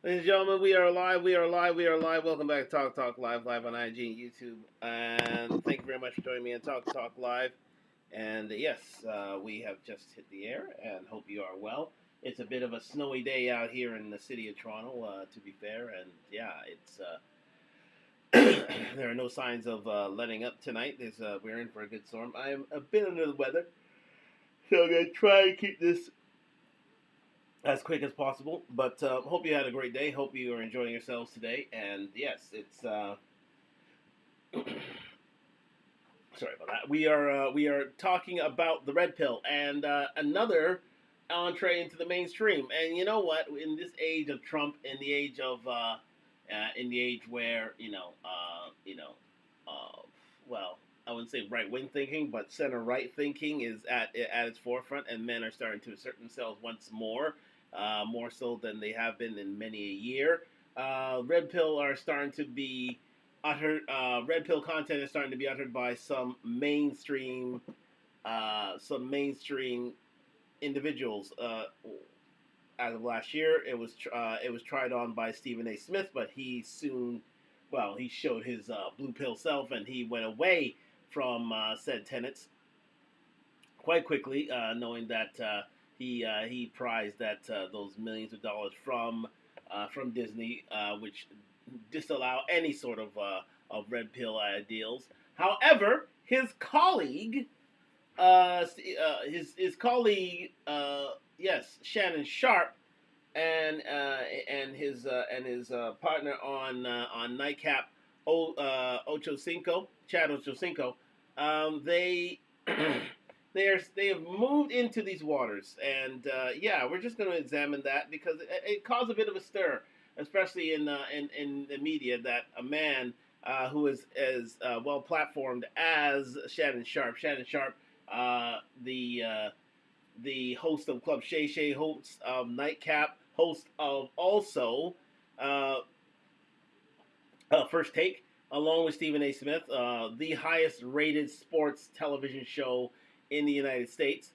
Ladies and gentlemen, we are live. We are live. We are live. Welcome back to Talk Talk Live, live on IG and YouTube. And thank you very much for joining me on Talk Talk Live. And yes, we have just hit the air, and hope you are well. It's a bit of a snowy day out here in the city of Toronto, to be fair. And yeah, it's there are no signs of letting up tonight. We're in for a good storm. I am a bit under the weather, so I'm gonna try and keep this as quick as possible. But hope you had a great day. Hope you are enjoying yourselves today. And yes, it's sorry about that. We are talking about the red pill and another entree into the mainstream. And you know what? In this age of Trump, in the age where well, I wouldn't say right wing thinking, but center right thinking is at its forefront, and men are starting to assert themselves once more, more so than they have been in many a year. Red pill are starting to be uttered. Red pill content is starting to be uttered by some mainstream individuals. As of last year, it was tried on by Stephen A. Smith, but he soon, well, he showed his blue pill self, and he went away from said tenets quite quickly, knowing that he prized those millions of dollars from Disney, which disallow any sort of red pill ideals. However, his colleague, yes, Shannon Sharpe, and his partner on Nightcap, Chad Ochocinco, they they have moved into these waters, and yeah, we're just going to examine that because it caused a bit of a stir, especially in the media, that a man who is as well platformed as Shannon Sharpe. Shannon Sharpe, the host of Club Shay Shay, host of Nightcap, host of also uh, First Take, along with Stephen A. Smith, the highest rated sports television show in the United States.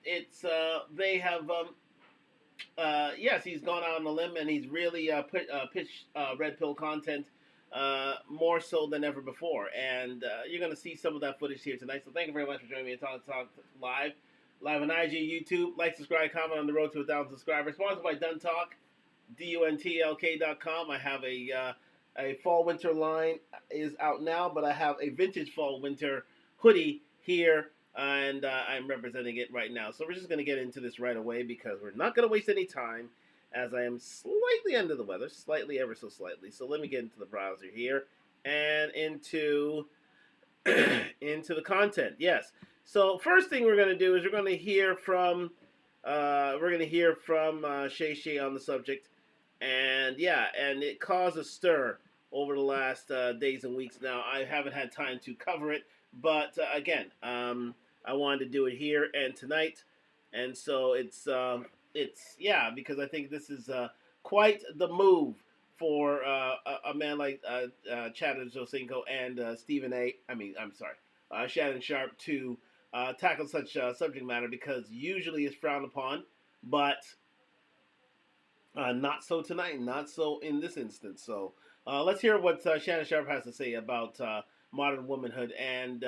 It's they have yes, he's gone out on a limb, and he's really pitched red pill content more so than ever before. And you're going to see some of that footage here tonight. So thank you very much for joining me at Talk Live. Live on IG, YouTube. Like, subscribe, comment on the road to 1,000 subscribers. Sponsored by Dun Talk, DUNTLK.com. I have a fall winter line is out now, but I have a vintage fall winter hoodie here, and I'm representing it right now. So we're just going to get into this right away because we're not going to waste any time, as I am slightly under the weather, slightly, ever so slightly. So let me get into the browser here and into into the content. Yes. So first thing we're going to do is we're going to hear from Shay Shay on the subject, and yeah, and it caused a stir over the last days and weeks. Now I haven't had time to cover it, but again, I wanted to do it here and tonight, and so it's yeah, because I think this is quite the move for a man like Chad Ochocinco and Stephen A. I'm sorry, Shannon Sharpe to tackle such subject matter, because usually it's frowned upon, but not so tonight, not so in this instance. So let's hear what Shannon Sharpe has to say about modern womanhood and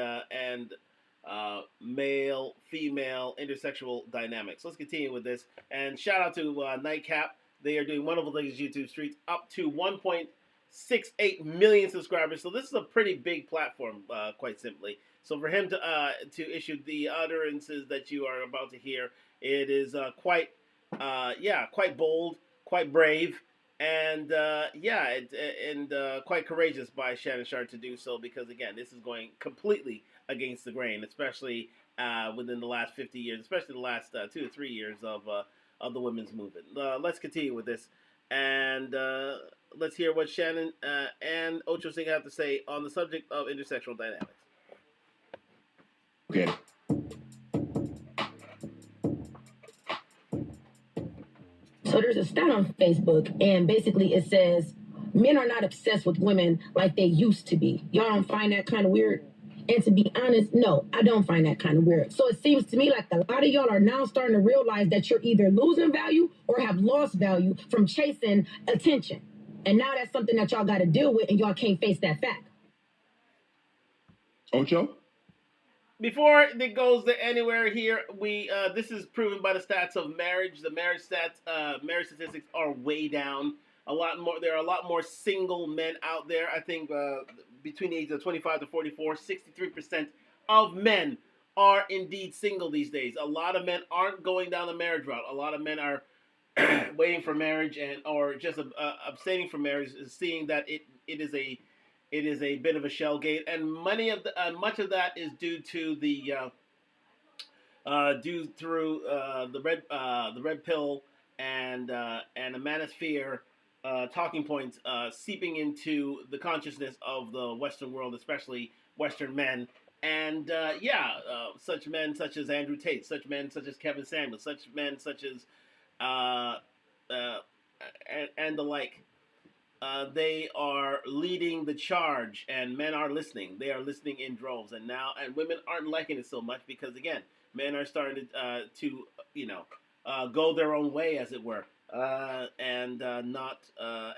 male, female, intersexual dynamics. Let's continue with this. And shout out to Nightcap. They are doing wonderful things on YouTube Streets, up to 1.68 million subscribers. So this is a pretty big platform, quite simply. So for him to issue the utterances that you are about to hear, it is quite bold, quite brave, and quite courageous by Shannon Sharpe to do so, because again, this is going completely against the grain, especially within the last 50 years, especially the last 2 to 3 years of the women's movement. Let's continue with this, and let's hear what Shannon and Ochocinco have to say on the subject of intersexual dynamics. Okay. So there's a stat on Facebook, and basically it says men are not obsessed with women like they used to be. Y'all don't find that kind of weird? And to be honest, no, I don't find that kind of weird. So it seems to me like a lot of y'all are now starting to realize that you're either losing value or have lost value from chasing attention. And now that's something that y'all got to deal with, and y'all can't face that fact. Ocho? Before it goes to anywhere here, we this is proven by the stats of marriage. The marriage stats, marriage statistics are way down. A lot more. There are a lot more single men out there. I think between the ages of 25 to 44, 63% of men are indeed single these days. A lot of men aren't going down the marriage route. A lot of men are waiting for marriage and or just abstaining from marriage, seeing that it is a bit of a shell game, and much of that is due to the due through the red pill and the manosphere talking points seeping into the consciousness of the Western world, especially Western men. And such men such as Andrew Tate, such men such as Kevin Samuels, such men such as uh, uh, and the like. They are leading the charge, and men are listening. They are listening in droves, and women aren't liking it so much because again, men are starting to go their own way, as it were, and not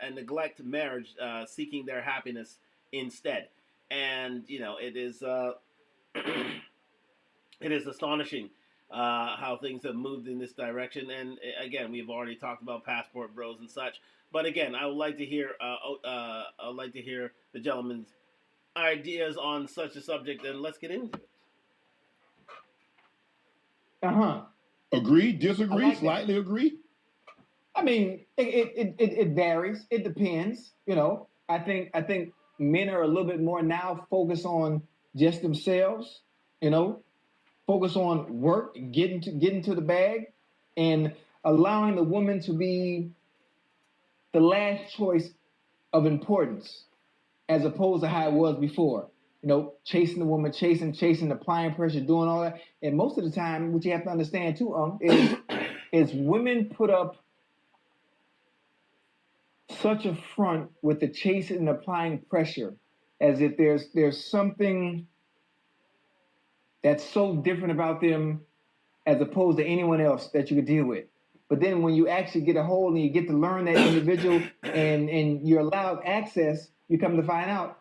and neglect marriage, seeking their happiness instead. And it is it is astonishing how things have moved in this direction. And again, we've already talked about passport bros and such. But again, I would like to hear the gentleman's ideas on such a subject, and let's get into it. Agree, disagree, like slightly that. Agree. I mean, it varies. It depends. I think men are a little bit more now focused on just themselves. Focus on work, getting to the bag, and allowing the woman to be the last choice of importance, as opposed to how it was before. Chasing the woman, chasing, applying pressure, doing all that. And most of the time, what you have to understand too, is women put up such a front with the chasing and applying pressure, as if there's something that's so different about them as opposed to anyone else that you could deal with. But then when you actually get a hold and you get to learn that individual and you're allowed access, you come to find out,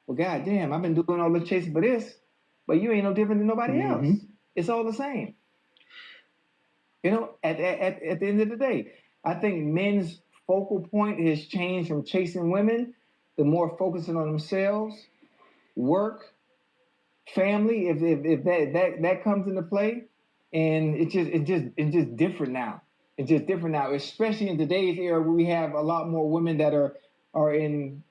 well, goddamn, I've been doing all this chasing for this, but you ain't no different than nobody else. It's all the same. At the end of the day, I think men's focal point has changed from chasing women to more focusing on themselves, work, family, if that comes into play, and it's just different now. It's just different now, especially in today's era where we have a lot more women that are in,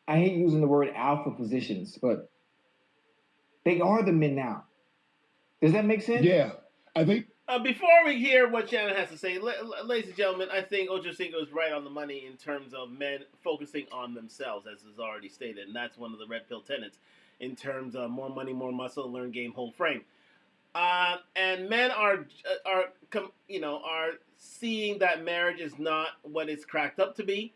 I hate using the word alpha positions, but they are the men now. Does that make sense? Yeah, I think. Before we hear what Shannon has to say, ladies and gentlemen, I think Ocho Cinco is right on the money in terms of men focusing on themselves, as is already stated, and that's one of the red pill tenets in terms of more money, more muscle, learn game, whole frame. And men are seeing that marriage is not what it's cracked up to be.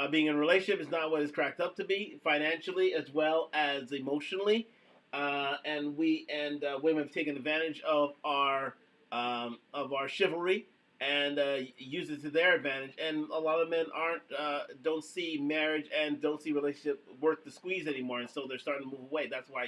Being in a relationship is not what it's cracked up to be, financially as well as emotionally. And women have taken advantage of our chivalry and use it to their advantage. And a lot of men don't see marriage and don't see relationship worth the squeeze anymore, and so they're starting to move away. That's why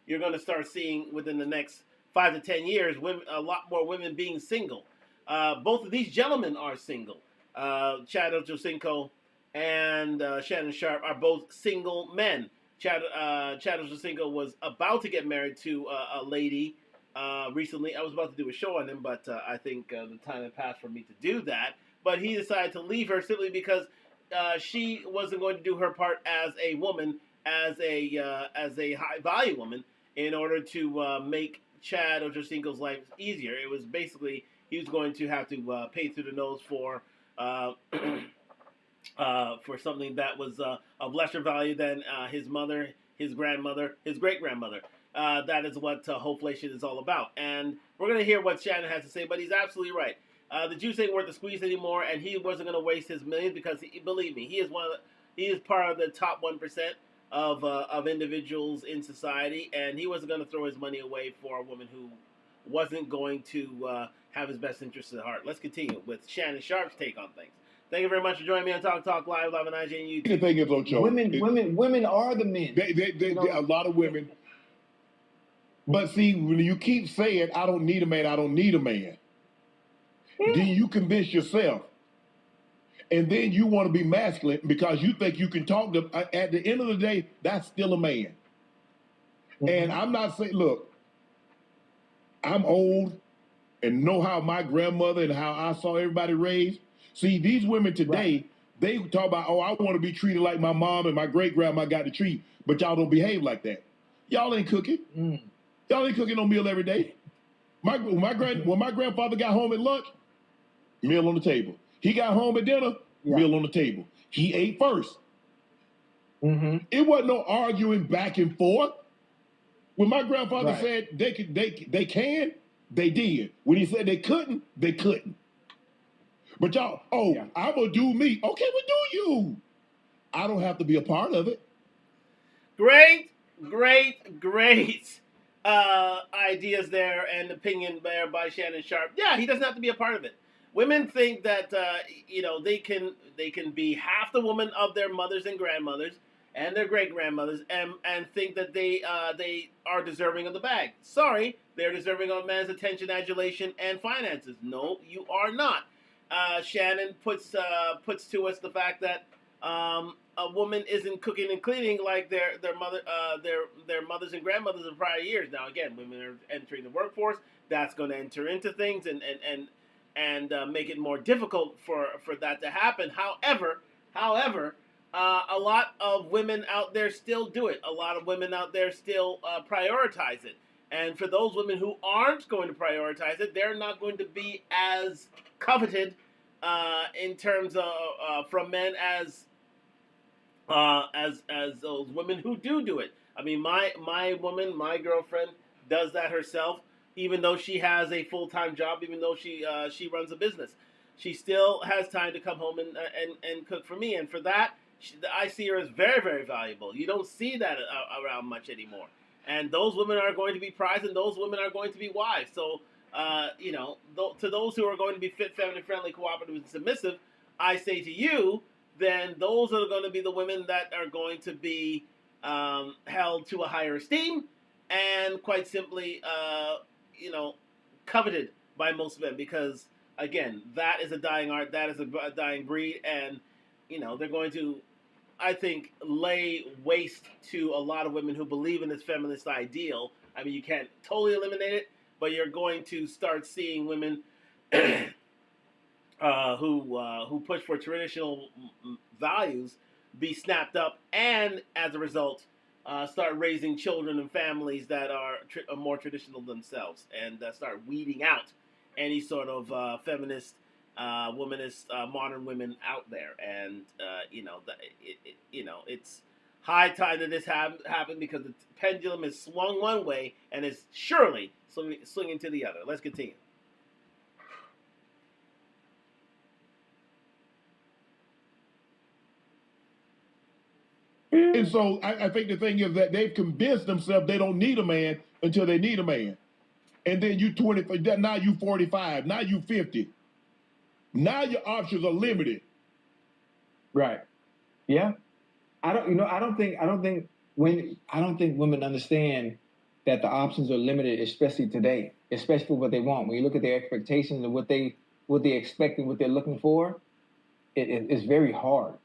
you're going to start seeing within the next 5 to 10 years, a lot more women being single. Both of these gentlemen are single. Chad Ochocinco and Shannon Sharpe are both single men. Chad Ochocinco was about to get married to a lady recently. I was about to do a show on him, but I think the time had passed for me to do that. But he decided to leave her simply because she wasn't going to do her part as a woman, as a high value woman, in order to make Chad Ochocinco's life easier. It was basically he was going to have to pay through the nose for something that was of lesser value than his mother, his grandmother, his great grandmother. That is what Hoflation is all about. And we're going to hear what Shannon has to say, but he's absolutely right. The juice ain't worth the squeeze anymore, and he wasn't going to waste his millions because, believe me, he is part of the top 1%. of individuals in society, and he wasn't going to throw his money away for a woman who wasn't going to have his best interests at heart. Let's continue with Shannon Sharp's take on things. Thank you very much for joining me on Talk Talk Live on IJ and YouTube. The thing is, Ocho, women are the men. A lot of women. But see, when you keep saying, I don't need a man, I don't need a man, then you convince yourself. And then you want to be masculine because you think you can talk to, at the end of the day, that's still a man. And I'm not saying, look, I'm old and know how my grandmother and how I saw everybody raised. See, these women today, they talk about, oh, I want to be treated like my mom and my great-grandma got to treat, but y'all don't behave like that. Y'all ain't cooking. Y'all ain't cooking no meal every day. When my grandfather got home at lunch, meal on the table. He got home at dinner, meal on the table. He ate first. It wasn't no arguing back and forth. When my grandfather said they can, they did. When he said they couldn't, they couldn't. But y'all, I'm gonna do me. Okay, well, do you. I don't have to be a part of it. Great ideas there and opinion there by Shannon Sharp. Yeah, he doesn't have to be a part of it. Women think that they can be half the woman of their mothers and grandmothers and their great grandmothers and think that they are deserving of the bag. Sorry, they're deserving of a man's attention, adulation, and finances. No, you are not. Shannon puts to us the fact that a woman isn't cooking and cleaning like their mothers and grandmothers of prior years. Now, again, women are entering the workforce. That's going to enter into things and make it more difficult for that to happen. However, a lot of women out there still do it. A lot of women out there still prioritize it. And for those women who aren't going to prioritize it, they're not going to be as coveted in terms of from men as those women who do it. I mean, my woman, my girlfriend, does that herself. Even though she has a full-time job, even though she runs a business, she still has time to come home and cook for me. And for that, I see her as very, very valuable. You don't see that around much anymore. And those women are going to be prized, and those women are going to be wives. So, to those who are going to be fit, feminine, friendly, cooperative, and submissive, I say to you, then those are going to be the women that are going to be held to a higher esteem and quite simply, coveted by most men because, again, that is a dying art, that is a dying breed, and, they're going to, I think, lay waste to a lot of women who believe in this feminist ideal. I mean, you can't totally eliminate it, but you're going to start seeing women who push for traditional values be snapped up, and as a result, start raising children and families that are more traditional themselves, and start weeding out any sort of feminist, womanist, modern women out there. And it's high time that this happen because the pendulum is swung one way and is surely swinging to the other. Let's continue. And so I think the thing is that they've convinced themselves they don't need a man until they need a man. And then you 20, now you 45, now you 50. Now your options are limited. Right. Yeah. I don't think women understand that the options are limited, especially today, especially for what they want. When you look at their expectations and what they expect and what they're looking for, it's very hard.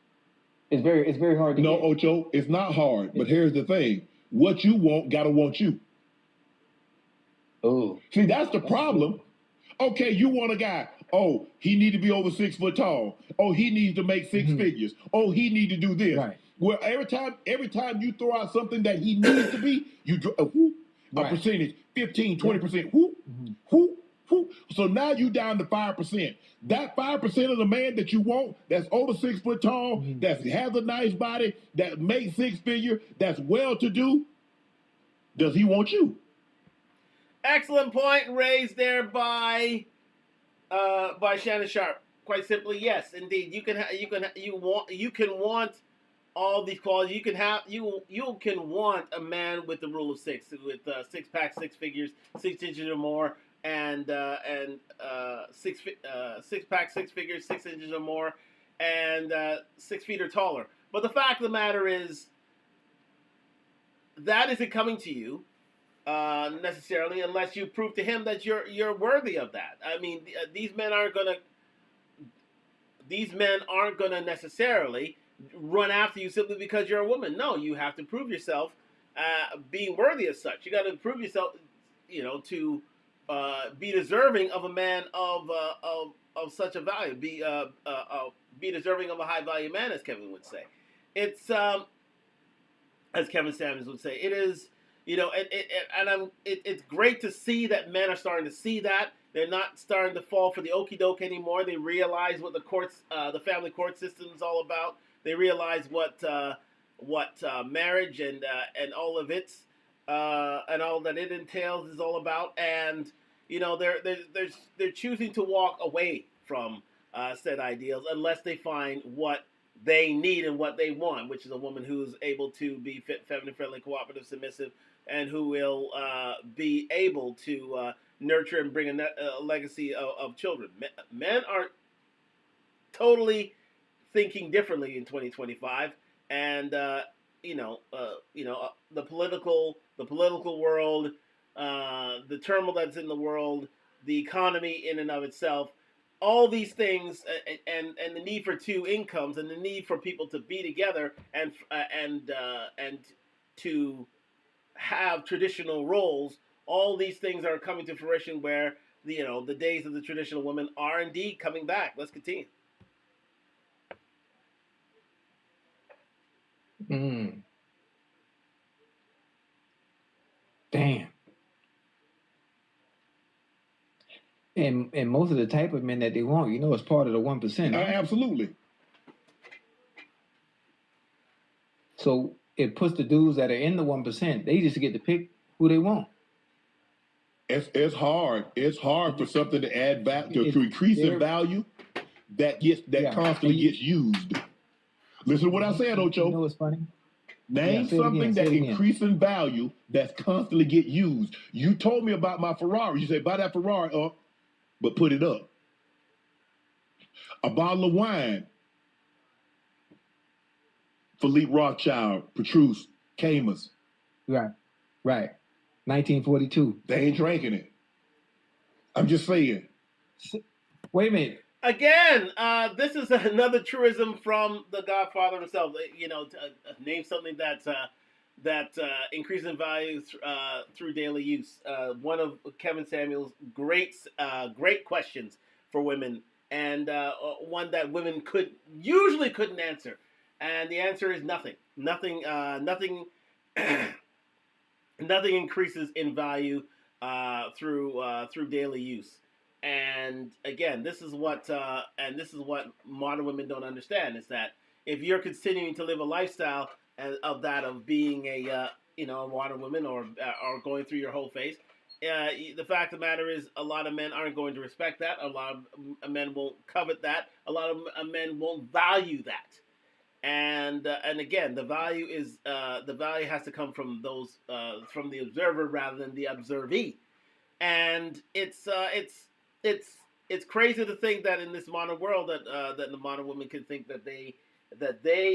It's very hard to get. No, Ocho, it's not hard. But here's the thing. What you want gotta want you. Oh. See, that's the problem. Okay, you want a guy. Oh, he need to be over 6 foot tall. Oh, he needs to make six figures. Oh, he need to do this. Right. Well, every time you throw out something that he needs to be, you a percentage, 15, 20%. Whoop. So now you down to 5%. That 5% of the man that you want, that's over 6 foot tall, that has a nice body, that makes 6 figure, that's well-to-do, does he want you? Excellent point raised there by Shannon Sharp. Quite simply, yes, indeed. You can want all these qualities. You can want a man with the rule of six, with six pack, six figures, 6 inches or more, and six pack, six figures, 6 inches or more, and 6 feet or taller. But the fact of the matter is, that isn't coming to you necessarily unless you prove to him that you're worthy of that. I mean, these men aren't gonna necessarily run after you simply because you're a woman. No, you have to prove yourself being worthy as such. You got to prove yourself, to be deserving of a man of such a value. Be deserving of a high value man, as Kevin would say. It's as Kevin Samuels would say. It is, it's great to see that men are starting to see that. They're not starting to fall for the okie doke anymore. They realize what the family court system is all about. They realize what marriage and all of its and all that it entails is all about. And they're choosing to walk away from said ideals unless they find what they need and what they want, which is a woman who's able to be feminine, friendly, cooperative, submissive, and who will be able to nurture and bring a legacy of children. Men are totally thinking differently in 2025, and the political world, the turmoil that's in the world, the economy in and of itself, all these things, and the need for two incomes, and the need for people to be together and to have traditional roles. All these things are coming to fruition where the days of the traditional woman are indeed coming back. Let's continue. Damn. And most of the type of men that they want, it's part of the 1%. Absolutely. So it puts the dudes that are in the 1%, they just get to pick who they want. It's hard. It's hard for something to add value, to increase in value that constantly gets used. Listen to what I said, Ocho. You know what's funny? Name something that increases in value that's constantly get used. You told me about my Ferrari. You said, buy that Ferrari up, but put it up. A bottle of wine. Philippe Rothschild, Petrus, Camus. Right. 1942. They ain't drinking it. I'm just saying. Wait a minute. Again, this is another truism from the Godfather himself. Name something that increases in value through daily use. One of Kevin Samuels' great questions for women, and one that women usually couldn't answer. And the answer is nothing. Nothing increases in value through daily use. And again, this is what modern women don't understand, is that if you're continuing to live a lifestyle of being a modern woman or going through your whole phase, the fact of the matter is a lot of men aren't going to respect that. A lot of men won't covet that. A lot of men won't value that. And again, the value has to come from those from the observer rather than the observee. And it's crazy to think that in this modern world that the modern woman can think that they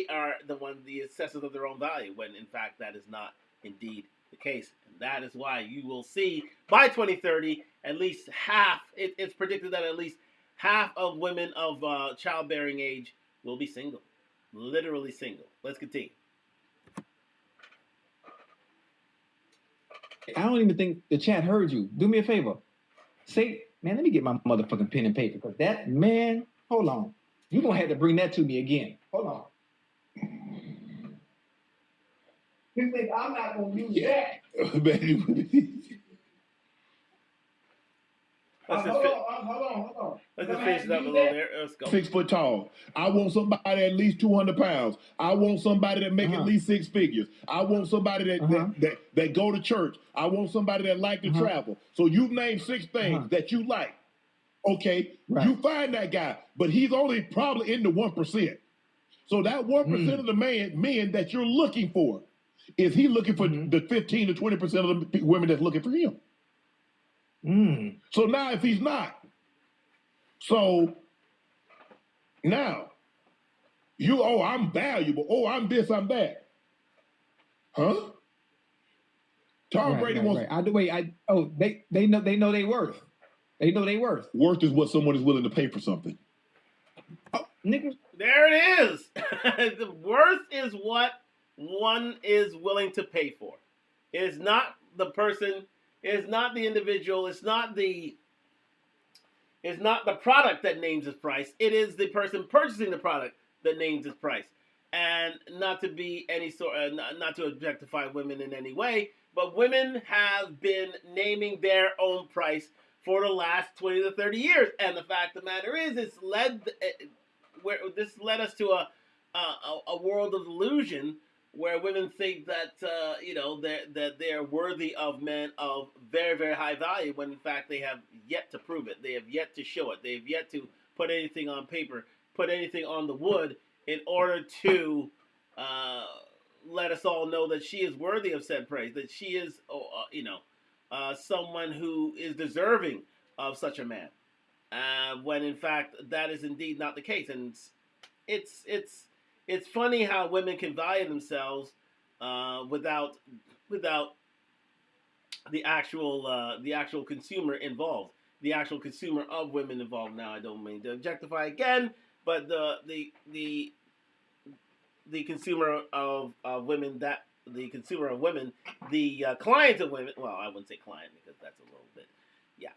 are the assessors of their own value, when in fact that is not indeed the case. And that is why you will see by 2030 at least half. It's predicted that at least half of women of childbearing age will be single. Literally single. Let's continue. I don't even think the chat heard you. Do me a favor. Say, man, let me get my motherfucking pen and paper, because that man, hold on. You're going to have to bring that to me again. Hold on. You think I'm not going to use that? Hold on. Let's just finish it up a little there. Let's go. 6 foot tall. I want somebody at least 200 pounds. I want somebody that make at least 6 figures. I want somebody that go to church. I want somebody that like to travel. So you name 6 things that you like. Okay, you find that guy, but he's only probably in the 1%. So that 1% of the men that you're looking for, is he looking for the 15 to 20% of the women that's looking for him? So now if he's not, so now I'm valuable. Oh, I'm this, I'm that. Huh? Tom Brady wants. They know they worth. They know they worth. Worth is what someone is willing to pay for something. Oh, nigga. There it is. The worth is what one is willing to pay for. It is not the person. It is not the individual. It's not the product that names its price. It is the person purchasing the product that names its price. And not to be any sort, not to objectify women in any way, but women have been naming their own price for the last 20 to 30 years. And the fact of the matter is, this led us to a world of illusion where women think that that they're worthy of men of very, very high value, when in fact they have yet to prove it. They have yet to show it. They have yet to put anything on paper, put anything on the wood, in order to let us all know that she is worthy of said praise, that she is someone who is deserving of such a man, when in fact that is indeed not the case. And it's funny how women can value themselves without the actual consumer involved, the actual consumer of women involved. Now, I don't mean to objectify again, but the consumer of women, the consumer of women, the client of women. Well, I wouldn't say client because that's a little bit, yeah.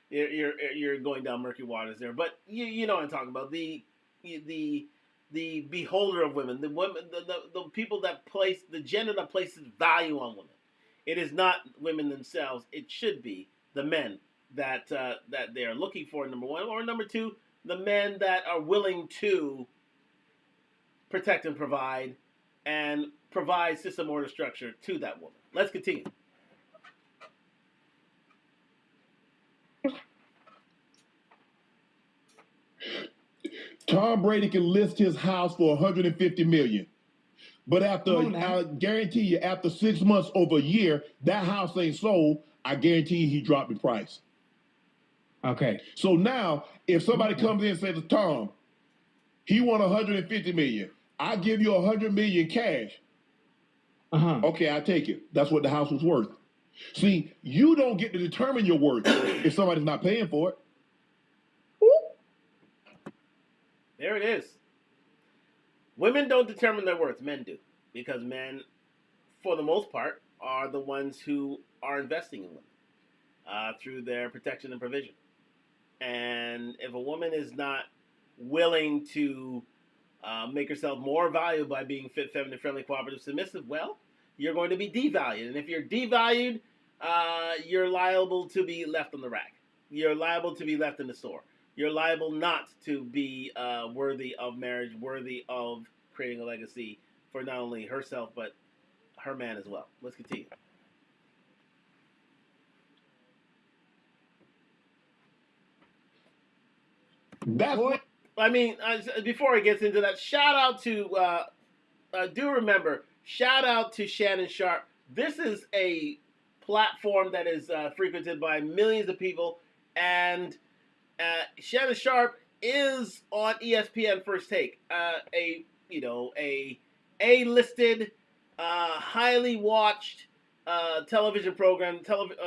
You're going down murky waters there, but you know what I'm talking about. The beholder of women, the women, the people that place, the gender that places value on women. It is not women themselves. It should be the men that they are looking for, number one, or number two, the men that are willing to protect and provide system order structure to that woman. Let's continue. Tom Brady can list his house for $150 million. But I guarantee you, after 6 months over a year, that house ain't sold. I guarantee you he dropped the price. Okay. So now, if somebody comes in and says to Tom, he want $150 million, I give you $100 million cash. Okay, I take it. That's what the house was worth. See, you don't get to determine your worth if somebody's not paying for it. There it is. Women don't determine their worth. Men do. Because men, for the most part, are the ones who are investing in women through their protection and provision. And if a woman is not willing to make herself more valuable by being fit, feminine, friendly, cooperative, submissive, well, you're going to be devalued. And if you're devalued, you're liable to be left on the rack. You're liable to be left in the store. You're liable not to be worthy of marriage, worthy of creating a legacy for not only herself, but her man as well. Let's continue. That's what I mean. Before he gets into that, shout out to shout out to Shannon Sharpe. This is a platform that is frequented by millions of people, and Shannon Sharpe is on ESPN First Take, a listed, highly watched television program,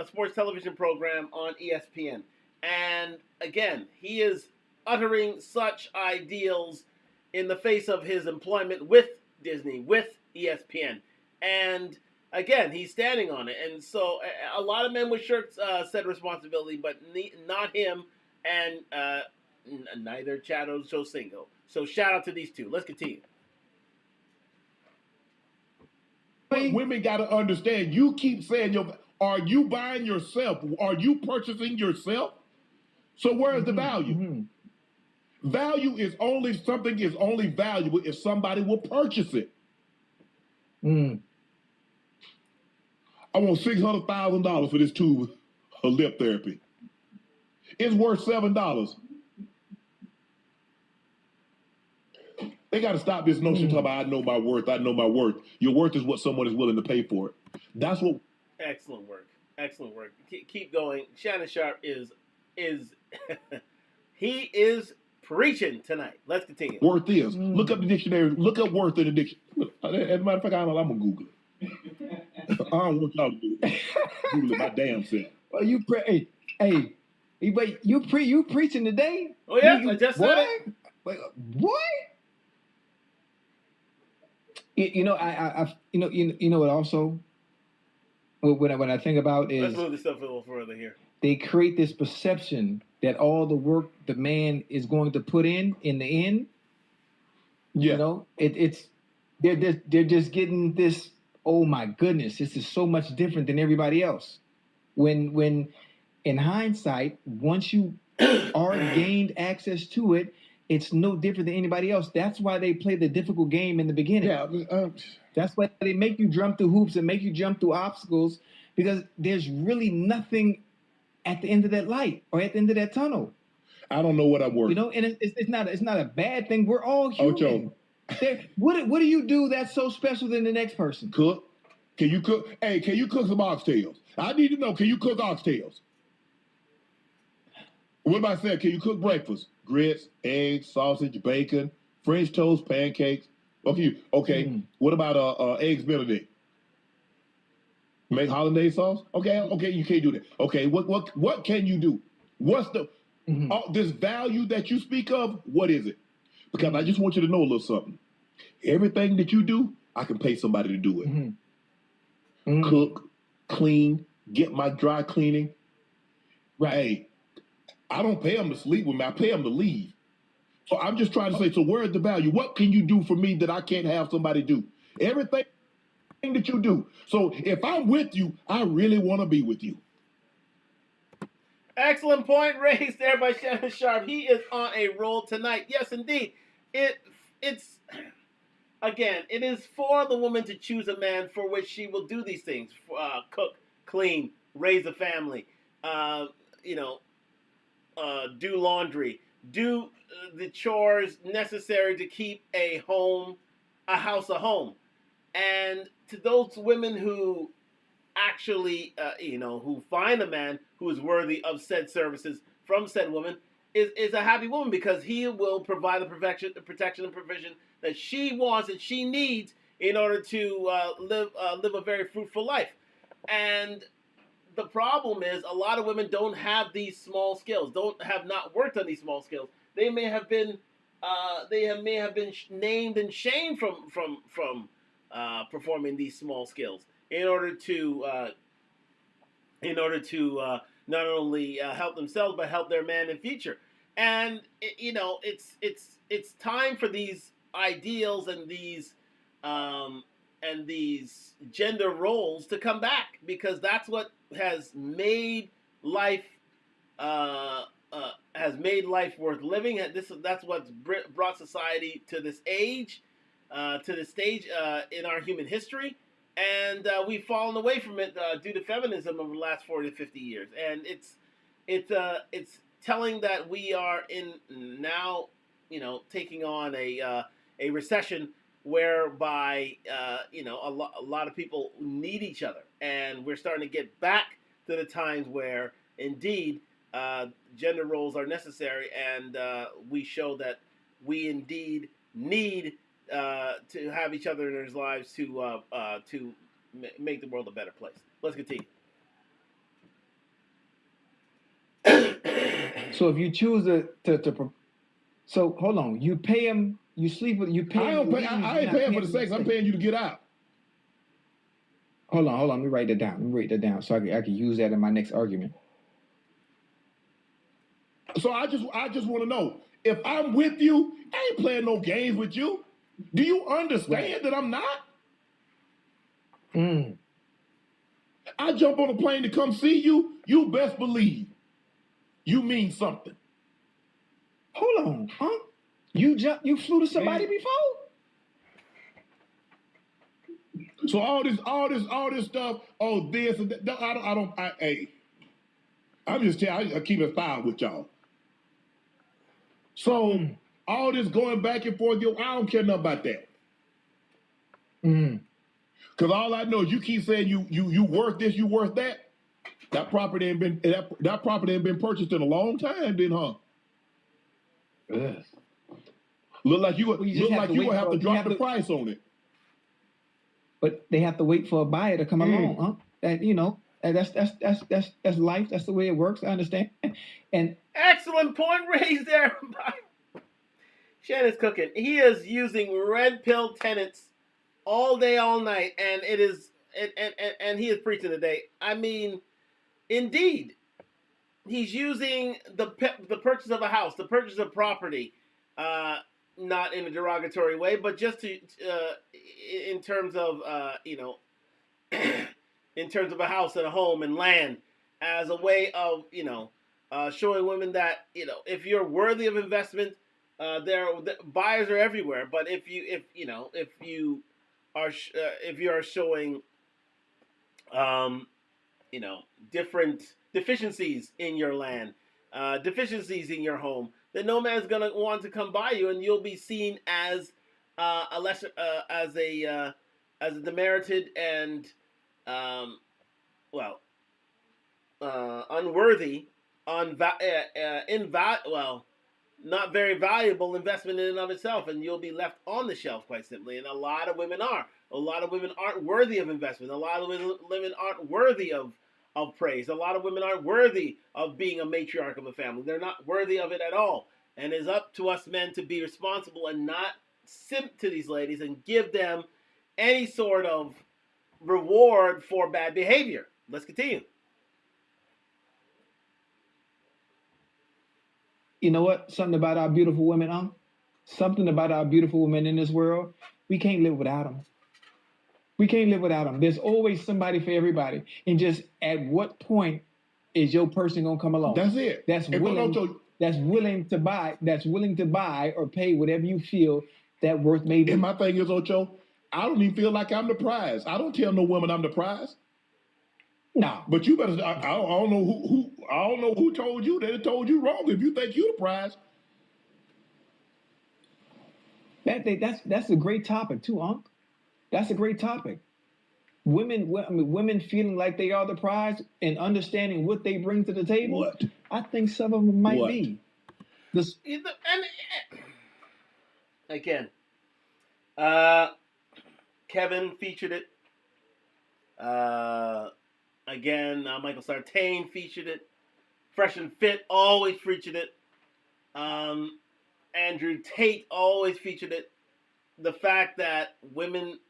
sports television program on ESPN. And again, he is uttering such ideals in the face of his employment with Disney, with ESPN. And again, he's standing on it. And so a lot of men with shirts said responsibility, but not him, and neither Chad Ochocinco. So shout out to these two. Let's continue. Women got to understand. You keep saying, are you buying yourself? Are you purchasing yourself? So where is the value? Value is only valuable if somebody will purchase it. I want $600,000 for this tube of lip therapy. It's worth $7. They got to stop this notion talking about I know my worth. I know my worth. Your worth is what someone is willing to pay for it. That's what. Excellent work. Excellent work. Keep going. Shannon Sharpe is he is preaching tonight. Let's continue. Worth is. Look up the dictionary. Look up worth in the dictionary. As a matter of fact, I'm gonna Google it. I don't want y'all to do it. Google it my damn self. Well, wait, you preaching today? Oh yeah, I just said it. Wait, what? You know, you know what also. When I think about is, let's move this stuff a little further here. They create this perception that all the work the man is going to put in the end, Yeah. you know, they're just getting this. Oh my goodness, this is so much different than everybody else. When in hindsight, once you are gained access to it, it's no different than anybody else. That's why they play the difficult game in the beginning. Yeah. That's why they make you jump through hoops and make you jump through obstacles, because there's really nothing at the end of that light or at the end of that tunnel. I don't know what I'm worth. You know, and it's not a bad thing. We're all human. Ocho. What do you do that's so special than the next person? Cook. Can you cook? Hey, can you cook some oxtails? I need to know. Can you cook oxtails? What about saying? Can you cook breakfast? Grits, eggs, sausage, bacon, French toast, pancakes. Okay. What about eggs Benedict? Make hollandaise sauce? Okay, you can't do that. Okay, what can you do? What's the this value that you speak of? What is it? Because I just want you to know a little something. Everything that you do, I can pay somebody to do it. Cook, clean, get my dry cleaning. Right. Hey, I don't pay them to sleep with me. I pay them to leave. So I'm just trying to say, so where's the value? What can you do for me that I can't have somebody do? Everything that you do. So if I'm with you, I really want to be with you. Excellent point raised there by Shannon Sharpe. He is on a roll tonight. Yes, indeed. It's again, it is for the woman to choose a man for which she will do these things: cook, clean, raise a family, do laundry, do the chores necessary to keep a house a home. And to those women who actually, who find a man who is worthy of said services from said woman, is a happy woman, because he will provide the protection and provision that she wants and she needs in order to live a very fruitful life. And the problem is, a lot of women don't have these small skills, have not worked on these small skills. They may have been named and shamed from performing these small skills in order to not only help themselves but help their man in future. And it's time for these ideals and these gender roles to come back, because that's what has made life worth living. That's what's brought society to this age, to this stage in our human history, and we've fallen away from it due to feminism over the last 40 to 50 years. And it's telling that we are now taking on a recession whereby a lot of people need each other, and we're starting to get back to the times where indeed gender roles are necessary, and we show that we indeed need to have each other in our lives to make the world a better place. Let's continue. So if you choose so hold on, you pay him, you sleep with, you pay. I ain't paying for the sex. I'm paying you to get out. Hold on. Let me write that down. So I can use that in my next argument. So I just want to know, if I'm with you, I ain't playing no games with you. Do you understand that I'm not? I jump on a plane to come see you. You best believe you mean something. Hold on, huh? You flew to somebody before? So all this stuff. Oh, this and that. I'm just telling. I keep it fine with y'all. So All this going back and forth, I don't care nothing about that. Because all I know is you keep saying you worth this, you worth that. That property ain't been purchased in a long time, then, huh? Yes. Look like you Well, look like you gonna have to drop the price on it. But they have to wait for a buyer to come along, huh? That that's life. That's the way it works. I understand. And Excellent point raised there by Shannon's cooking. He is using red pill tenets all day, all night, and it is and he is preaching today. I mean, indeed, he's using the purchase of a house, the purchase of property, not in a derogatory way, but just to in terms of in terms of a house and a home and land, as a way of showing women that if you're worthy of investment, buyers are everywhere. But if you are showing different deficiencies in your land, deficiencies in your home, then no man's gonna want to come by you, and you'll be seen as a lesser, as a demerited and unworthy, not very valuable investment in and of itself, and you'll be left on the shelf, quite simply. And a lot of women are. A lot of women aren't worthy of investment. A lot of women aren't worthy of praise. A lot of women aren't worthy of being a matriarch of a family. They're not worthy of it at all. And it's up to us men to be responsible and not simp to these ladies and give them any sort of reward for bad behavior. Let's continue. you know what? Something about our beautiful women, huh? Something about our beautiful women in this world. We can't live without them. We can't live without them. There's always somebody for everybody. And just at what point is your person gonna come along? That's it. That's willing to buy or pay whatever you feel that worth may be. And my thing is, Ocho, I don't even feel like I'm the prize. I don't tell no woman I'm the prize. No. But you better. I don't know who told you that. It told you wrong. If you think you the prize. That's a great topic too, Unc. That's a great topic. Women feeling like they are the prize and understanding what they bring to the table. What? I think some of them might be. Again, Kevin featured it. Again, Michael Sartain featured it. Fresh and Fit always featured it. Andrew Tate always featured it. The fact that women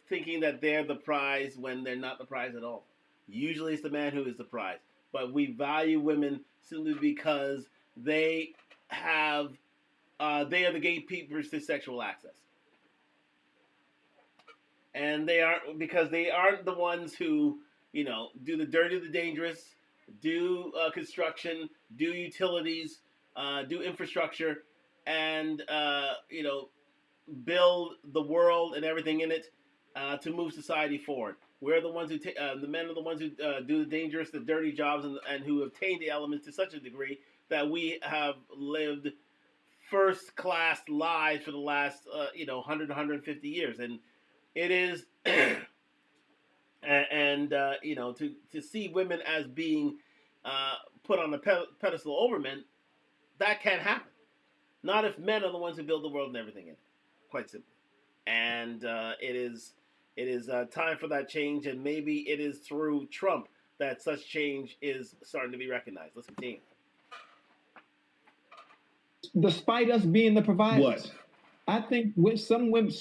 thinking that they're the prize when they're not the prize at all. Usually it's the man who is the prize. But we value women simply because they are the gatekeepers to sexual access. And they aren't the ones who, do the dirty, the dangerous, do construction, do utilities, do infrastructure, and build the world and everything in it to move society forward. We're the ones who the men are the ones who do the dangerous, the dirty jobs, and who obtain the elements to such a degree that we have lived first-class lives for the last 100, 150 years, and it is. To see women as being put on a pedestal over men, that can't happen. Not if men are the ones who build the world and everything in it, quite simply. And it is time for that change, and maybe it is through Trump that such change is starting to be recognized. Let's continue. Despite us being the providers, What? I think with some women,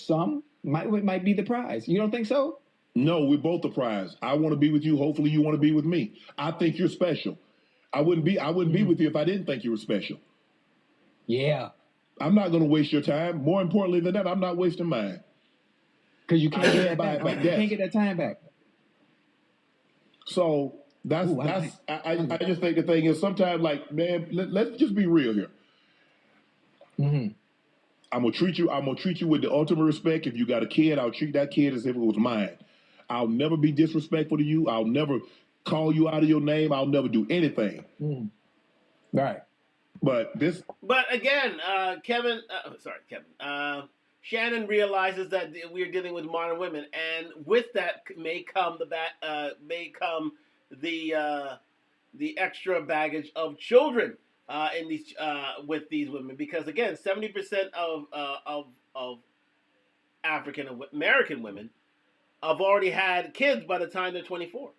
might be the prize. You don't think so? No, we're both the prize. I want to be with you. Hopefully you want to be with me. I think you're special. I wouldn't be with you if I didn't think you were special. Yeah. I'm not going to waste your time. More importantly than that, I'm not wasting mine. Because you can't get that buy back. it back. You Yes. can't get that time back. So I just think the thing is sometimes, like, man, let's just be real here. Mm-hmm. I'm gonna treat you with the ultimate respect. If you got a kid, I'll treat that kid as if it was mine. I'll never be disrespectful to you. I'll never call you out of your name. I'll never do anything. Mm. Right. But this, But again, Kevin, Shannon realizes that we're dealing with modern women, and with that may come the extra baggage of children in these with these women, because again, 70% of African American women have already had kids by the time they're 24.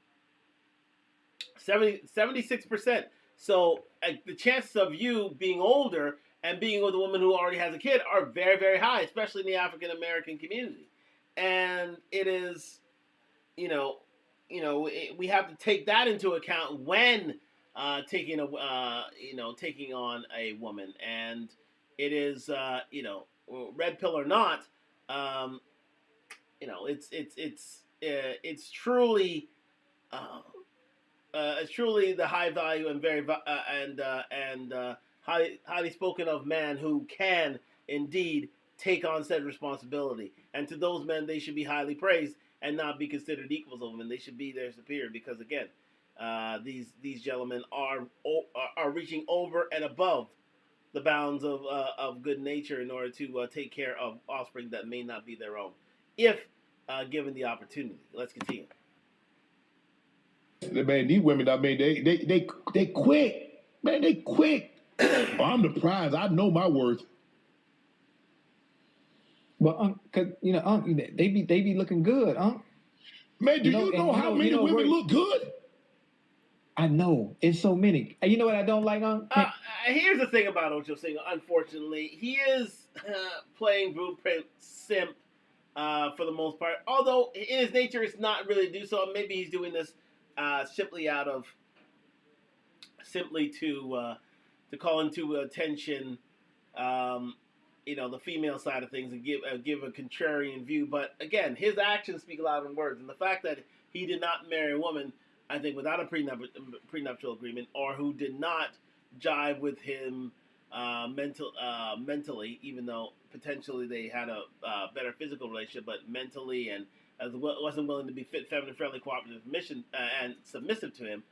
76%. So the chances of you being older and being with a woman who already has a kid are very, very high, especially in the African American community. And it is, we have to take that into account when taking taking on a woman. And it is, red pill or not, um, it's truly. It's truly the high value and very highly spoken of man who can indeed take on said responsibility. And to those men, they should be highly praised and not be considered equals of them. They should be their superior, because again, these gentlemen are reaching over and above the bounds of good nature in order to take care of offspring that may not be their own, if given the opportunity. Let's continue. man, these women, I mean, they quick, man, they quick. Oh, I'm the prize. I know my worth. But cause they be looking good, Man, do you know how many women look good? I know, it's so many. And you know what I don't like, here's the thing about Ocho Cinco. Unfortunately, he is playing blueprint simp for the most part. Although in his nature, it's not really to do so. Maybe he's doing this simply to call into attention, the female side of things, and give a contrarian view. But again, his actions speak louder than words, and the fact that he did not marry a woman, I think, without a prenuptial agreement, or who did not jive with him mentally, even though potentially they had a better physical relationship, but mentally and wasn't willing to be fit, feminine, friendly, cooperative, and submissive to him.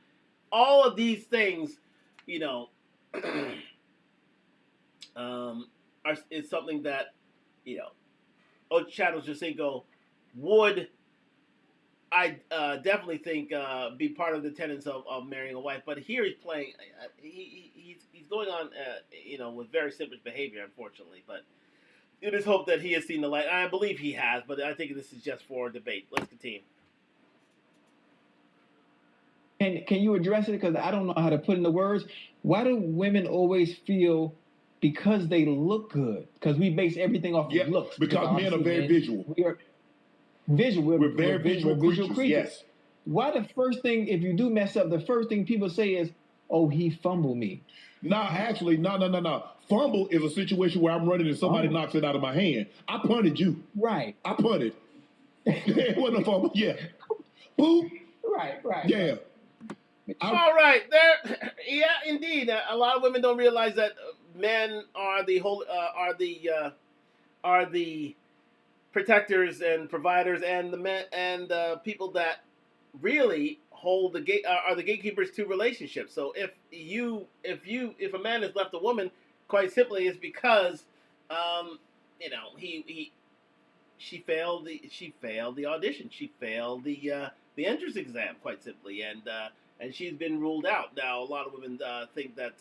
All of these things, is something that, Chad Ochocinco would, I definitely think, be part of the tenets of marrying a wife. But here he's playing, he's going on, with very simple behavior, unfortunately. But it is hope that he has seen the light. I believe he has, but I think this is just for debate. Let's continue. And can you address it? Because I don't know how to put into words. Why do women always feel because they look good? Because we base everything off of looks. Because men are very visual. We are visual. We're very visual creatures. Yes. Why the first thing, if you do mess up, the first thing people say is, "Oh, he fumbled me." No, actually, no. Fumble is a situation where I'm running and somebody knocks it out of my hand. I punted you. Right. I punted. It wasn't a fumble. Yeah. Boop. Right. Yeah. All right, there. Yeah, indeed. A lot of women don't realize that men are the protectors and providers, and the men and people that really hold the gate are the gatekeepers to relationships. So if a man has left a woman, quite simply, it's because she failed the audition, she failed the entrance exam, quite simply, and she's been ruled out. Now, a lot of women think that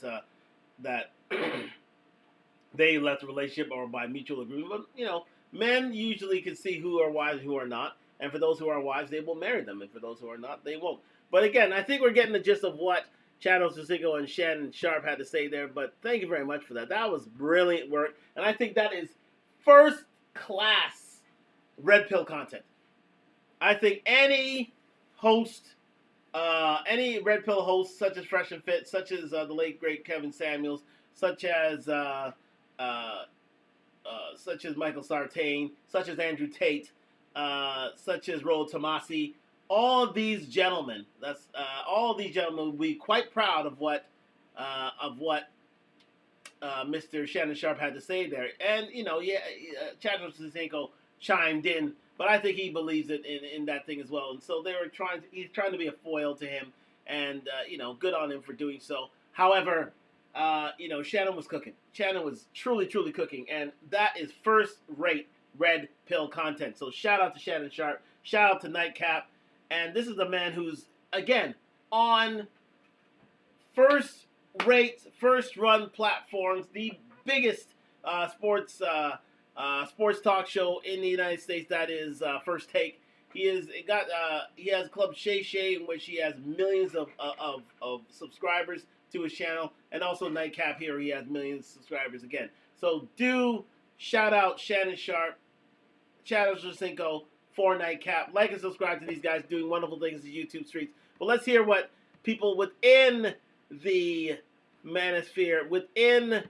they left the relationship or by mutual agreement, but men usually can see who are wives and who are not. And for those who are wives, they will marry them. And for those who are not, they won't. But again, I think we're getting the gist of what Chad Ochocinco and Shannon Sharpe had to say there. But thank you very much for that. That was brilliant work. And I think that is first class red pill content. I think any red pill host, such as Fresh and Fit, such as the late great Kevin Samuels, such as Michael Sartain, such as Andrew Tate, such as Rollo Tomasi, all these gentlemen will be quite proud of what Mr. Shannon Sharpe had to say there. And Chad Ochocinco chimed in, but I think he believes it in that thing as well. And so he's trying to be a foil to him, and good on him for doing so. However, Shannon was cooking. Shannon was truly, truly cooking, and that is first-rate red pill content. So shout out to Shannon Sharpe. Shout out to Nightcap. And this is the man who's, again, on first-rate, first-run platforms, the biggest sports talk show in the United States. That is First Take. He has Club Shay Shay, in which he has millions of subscribers to his channel, and also Nightcap here. He has millions of subscribers again. So do shout out Shannon Sharpe, Chad Ochocinco for Nightcap. Like and subscribe to these guys doing wonderful things in the YouTube streets. But let's hear what people within the manosphere, within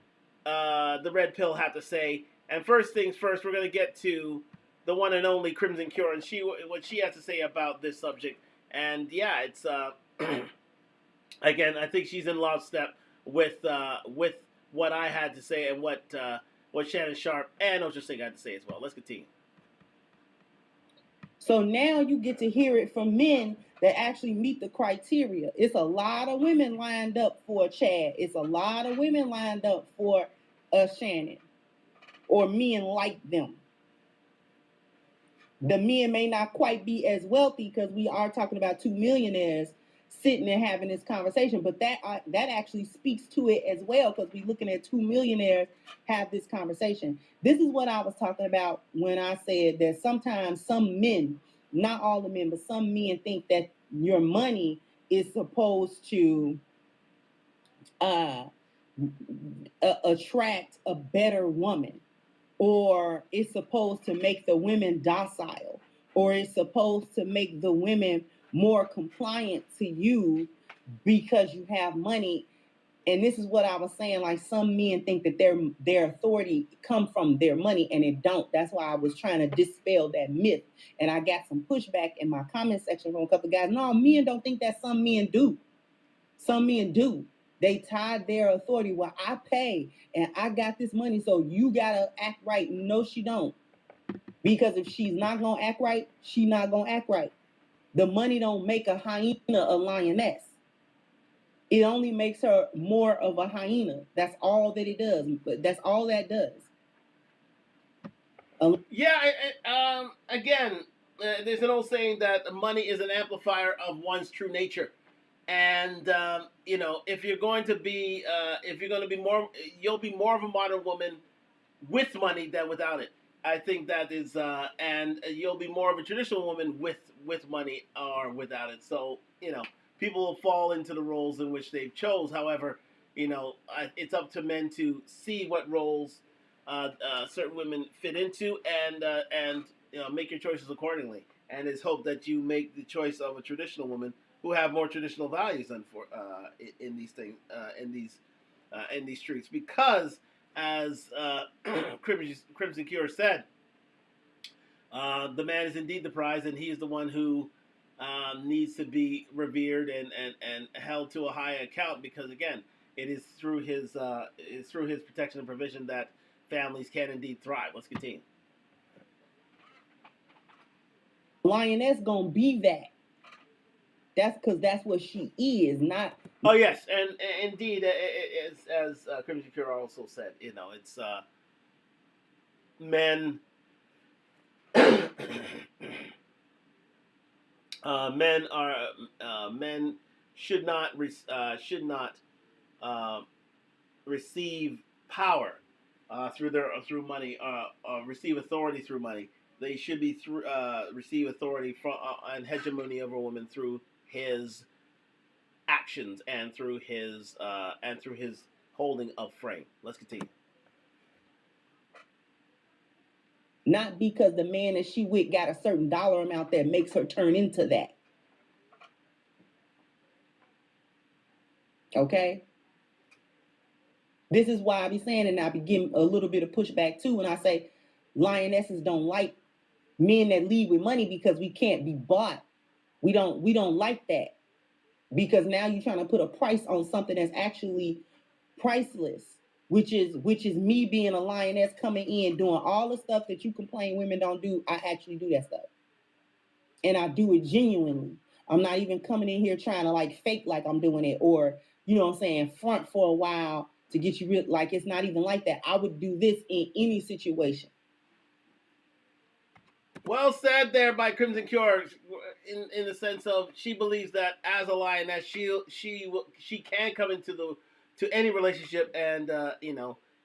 the Red Pill have to say. And first things first, we're going to get to the one and only Crimson Cure and what she has to say about this subject. And yeah, it's again, I think she's in lockstep with what I had to say and what Shannon Sharpe and Ochocinco had to say as well. Let's continue. So now you get to hear it from men that actually meet the criteria. It's a lot of women lined up for Chad. It's a lot of women lined up for Shannon, or men like them. The men may not quite be as wealthy, because we are talking about two millionaires sitting and having this conversation, but that actually speaks to it as well, because we're looking at two millionaires have this conversation. This is what I was talking about when I said that sometimes some men, not all the men, but some men think that your money is supposed to attract a better woman, or it's supposed to make the women docile, or it's supposed to make the women more compliant to you because you have money. And this is what I was saying, like some men think that their authority come from their money, and it don't. That's why I was trying to dispel that myth. And I got some pushback in my comment section from a couple of guys. No, men don't think that. Some men do. Some men do. They tied their authority. Well, I pay and I got this money, so you gotta act right. No, she don't. Because if she's not gonna act right, she not gonna act right. The money don't make a hyena a lioness. It only makes her more of a hyena. That's all that it does. That's all that does. Again, there's an old saying that money is an amplifier of one's true nature. And if you're going to be more, you'll be more of a modern woman with money than without it. I think that is, and you'll be more of a traditional woman with money or without it. So people will fall into the roles in which they've chose. However, it's up to men to see what roles certain women fit into, and make your choices accordingly. And it's hope that you make the choice of a traditional woman who have more traditional values in these things, in these streets, because as Crimson Cure said, the man is indeed the prize, and he is the one who needs to be revered and held to a high account, because again, it is through his protection and provision that families can indeed thrive. Let's continue. Lioness gonna be that. That's because that's what she is, not. Oh yes, and indeed, as Crimson Cure also said, it's men. Men should not receive power through money, receive authority through money. They should be receive authority from and hegemony over a woman through his actions and through his holding of frame. Let's continue. Not because the man that she with got a certain dollar amount that makes her turn into that. Okay? This is why I be saying, and I be getting a little bit of pushback too when I say lionesses don't like men that lead with money, because we can't be bought. We don't like that, because now you're trying to put a price on something that's actually priceless, which is me being a lioness, coming in, doing all the stuff that you complain women don't do. I actually do that stuff, and I do it genuinely. I'm not even coming in here trying to like fake like I'm doing it, or front for a while to get you real. Like, it's not even like that. I would do this in any situation. Well said there by Crimson Cure, in the sense of she believes that as a lioness, she can come to any relationship and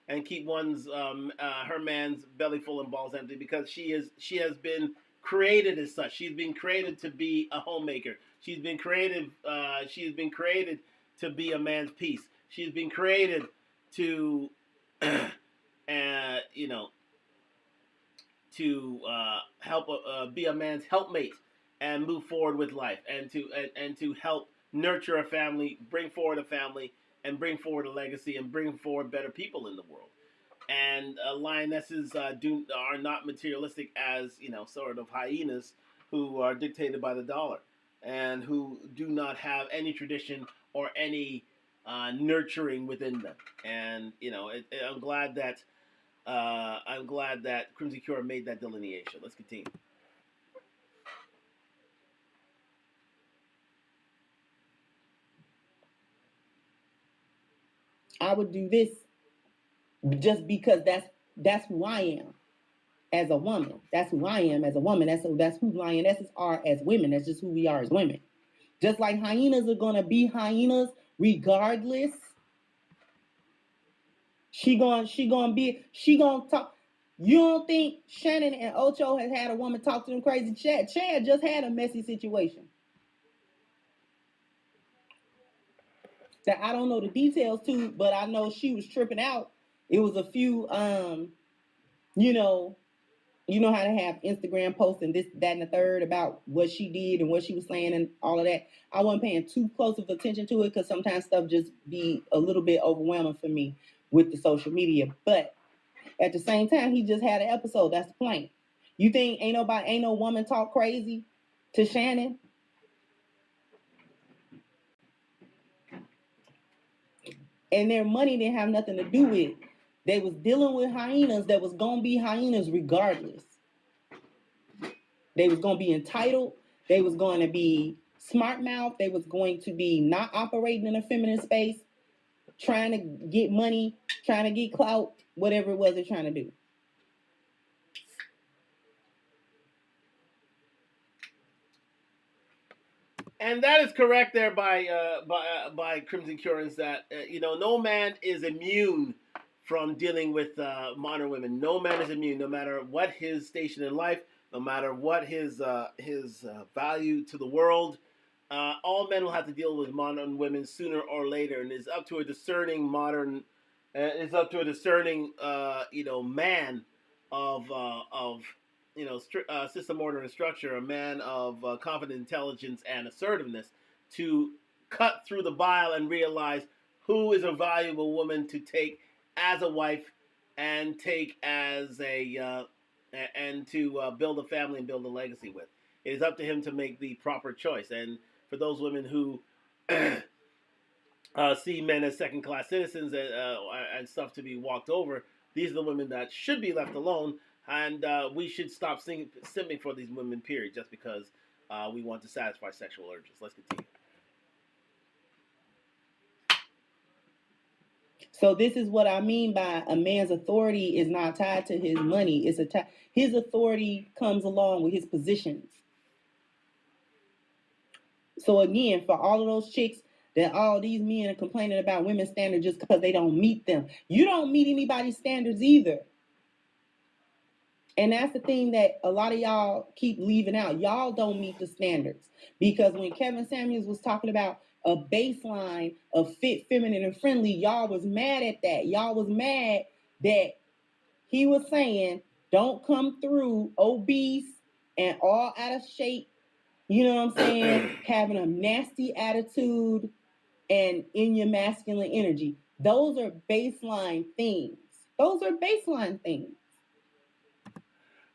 and keep her man's belly full and balls empty, because she has been created as such. She's been created to be a homemaker. She's been created to be a man's peace. She's been created to you know to help be a man's helpmate and move forward with life, and to help nurture a family, bring forward a family, and bring forward a legacy, and bring forward better people in the world. And lionesses are not materialistic as sort of hyenas who are dictated by the dollar, and who do not have any tradition or any nurturing within them. And I'm glad that Crimson Cure made that delineation. Let's continue. I would do this just because that's who I am as a woman. That's who I am as a woman. That's who lionesses are as women. That's just who we are as women. Just like hyenas are gonna be hyenas regardless. She gonna talk. You don't think Shannon and Ocho has had a woman talk to them crazy? Chad just had a messy situation that I don't know the details to, but I know she was tripping out. It was a few, you know how to have Instagram posts and this, that, and the third about what she did and what she was saying and all of that. I wasn't paying too close of attention to it because sometimes stuff just be a little bit overwhelming for me with the social media. But at the same time, he just had an episode. That's the point. You think ain't no woman talk crazy to Shannon? And their money didn't have nothing to do with it. They was dealing with hyenas that was gonna be hyenas regardless. They was gonna be entitled. They was going to be smart mouth. They was going to be not operating in a feminine space, trying to get money, trying to get clout, whatever it was they're trying to do. And that is correct there by Crimson Currents, that no man is immune from dealing with modern women. No man is immune, no matter what his station in life, no matter what his value to the world. All men will have to deal with modern women sooner or later, and it's up to a discerning man of system, order, and structure, a man of confident intelligence and assertiveness, to cut through the bile and realize who is a valuable woman to take as a wife, and take as and to build a family and build a legacy with. It is up to him to make the proper choice. And for those women who see men as second-class citizens and stuff to be walked over, these are the women that should be left alone. And we should stop simping for these women, period, just because we want to satisfy sexual urges. Let's continue. So this is what I mean by a man's authority is not tied to his money. His authority comes along with his positions. So again, for all of those chicks that all these men are complaining about women's standards just because they don't meet them, you don't meet anybody's standards either. And that's the thing that a lot of y'all keep leaving out. Y'all don't meet the standards. Because when Kevin Samuels was talking about a baseline of fit, feminine, and friendly, y'all was mad at that. Y'all was mad that he was saying, don't come through obese and all out of shape, you know what I'm saying, having a nasty attitude and in your masculine energy. Those are baseline things. Those are baseline things.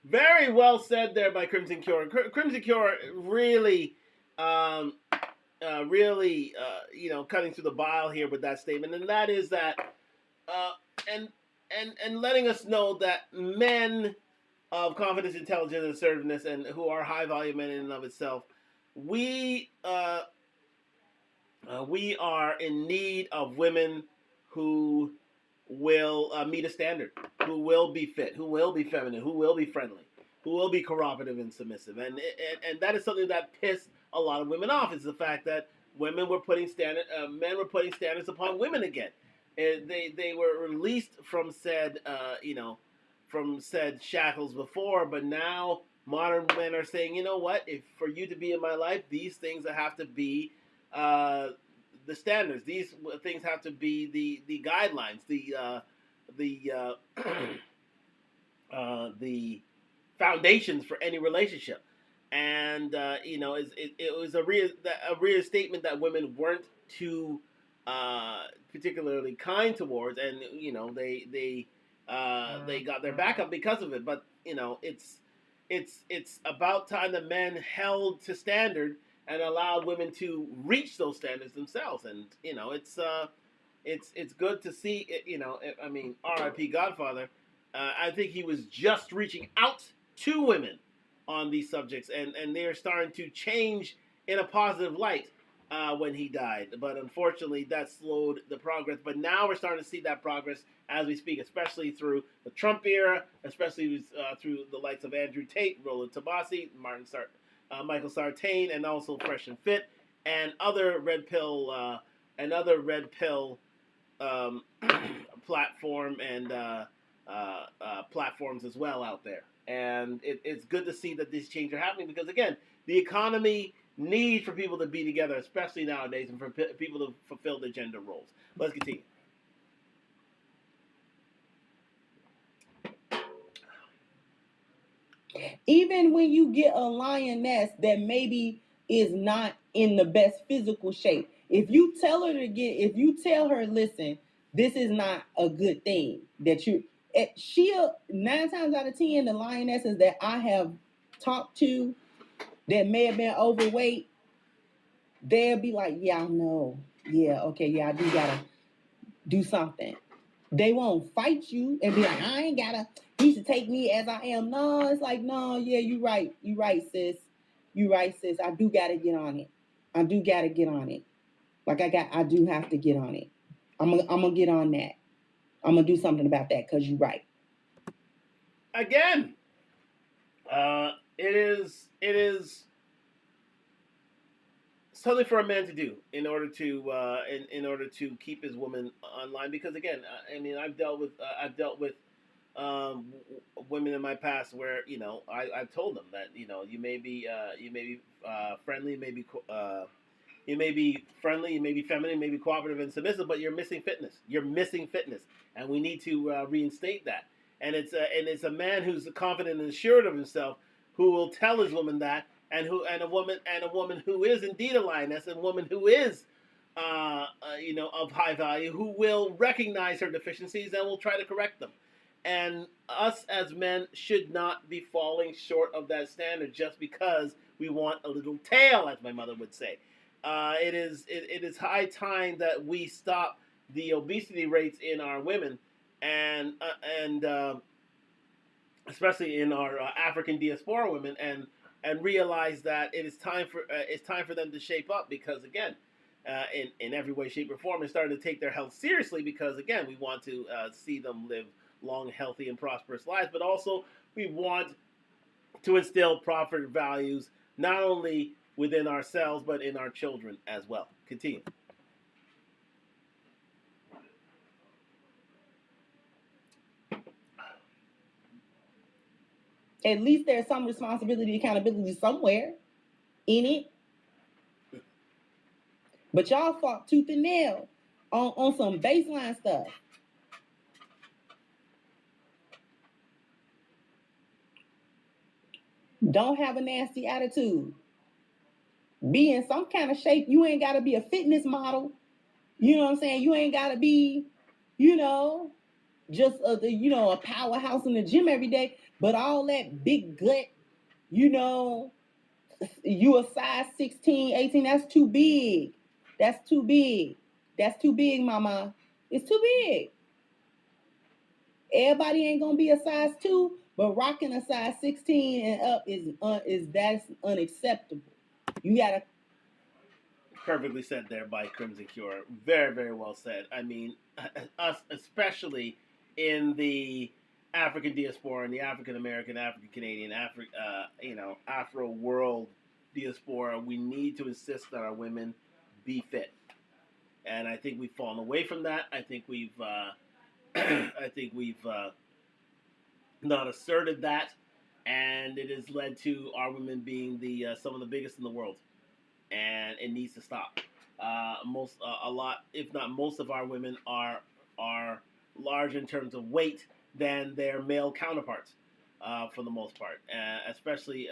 Very well said there by Crimson Cure. Crimson Cure really, cutting through the bile here with that statement, and that is that, and letting us know that men of confidence, intelligence, and assertiveness, and who are high value men in and of itself, we are in need of women who will meet a standard, who will be fit, who will be feminine, who will be friendly, who will be cooperative and submissive, and that is something that pissed a lot of women off. Is the fact that men were putting standards upon women again. They were released from said from said shackles before, but now modern men are saying, you know what? If for you to be in my life, these things have to be the standards. These things have to be the guidelines, the the foundations for any relationship. And it was a reinstatement that women weren't too particularly kind towards, and they got their backup because of it. But it's about time that men held to standard and allowed women to reach those standards themselves. And it's good to see. I mean, R.I.P. Godfather. I think he was just reaching out to women on these subjects, and they're starting to change in a positive light when he died. But unfortunately, that slowed the progress. But now we're starting to see that progress as we speak, especially through the Trump era, especially through the likes of Andrew Tate, Roland Tabasi, Michael Sartain, and also Fresh and Fit, and other red pill platform and platforms as well out there. And it's good to see that these changes are happening, because again, the economy needs for people to be together, especially nowadays, and for people to fulfill their gender roles. Let's continue. Even when you get a lioness that maybe is not in the best physical shape, if you tell her, listen, this is not a good thing, that she'll 9 times out of 10, the lionesses that I have talked to that may have been overweight, they'll be like, yeah, I know. Yeah, okay, yeah, I do gotta do something. They won't fight you and be like, I ain't gotta, he should take me as I am. No, it's like, no, yeah, you right, sis. You right, sis. I do gotta get on it. Like I do have to get on it. I'm gonna get on that. I'm gonna do something about that, because you're right. Again, it is something for a man to do in order to keep his woman online. Because again, I mean, I've dealt with women in my past where I've told them that you may be friendly, you may be friendly, you may be feminine, you may be cooperative and submissive, but you're missing fitness, and we need to reinstate that. And it's a man who's confident and assured of himself who will tell his woman that, and a woman who is indeed a lioness, and a woman who is of high value, who will recognize her deficiencies and will try to correct them. And us as men should not be falling short of that standard just because we want a little tail, as my mother would say. It is high time that we stop the obesity rates in our women, and especially in our African diaspora women, and realize that it's time for them to shape up, because again, in every way, shape, or form, they're starting to take their health seriously, because again, we want to see them live long, healthy, and prosperous lives, but also we want to instill proper values not only within ourselves but in our children as well. Continue. At least there's some responsibility, accountability somewhere in it. But y'all fought tooth and nail on some baseline stuff. Don't have a nasty attitude. Be in some kind of shape. You ain't got to be a fitness model. You know what I'm saying? You ain't got to be, just a powerhouse in the gym every day. But all that big gut, you a size 16, 18, that's too big. That's too big. That's too big, mama. It's too big. Everybody ain't gonna be a size 2, but rocking a size 16 and up is that's unacceptable. You gotta Perfectly said there by Crimson Cure. Very, very well said. I mean, us, especially in the African diaspora and the African American, African Canadian, Afro world diaspora, we need to insist that our women be fit. And I think we've fallen away from that. I think we've not asserted that, and it has led to our women being the some of the biggest in the world, and it needs to stop. A lot, if not most, of our women are larger in terms of weight than their male counterparts, for the most part, especially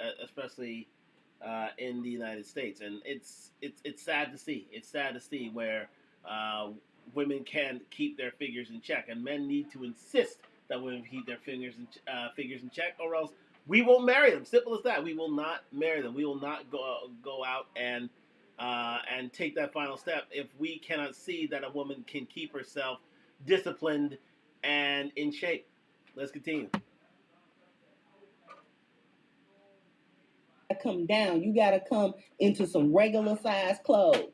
in the United States, and it's sad to see. It's sad to see where women can keep their figures in check, and men need to insist that women keep their figures in check, or else we won't marry them. Simple as that. We will not marry them. We will not go out and take that final step if we cannot see that a woman can keep herself disciplined and in shape. Let's continue. Come down. You got to come into some regular size clothes.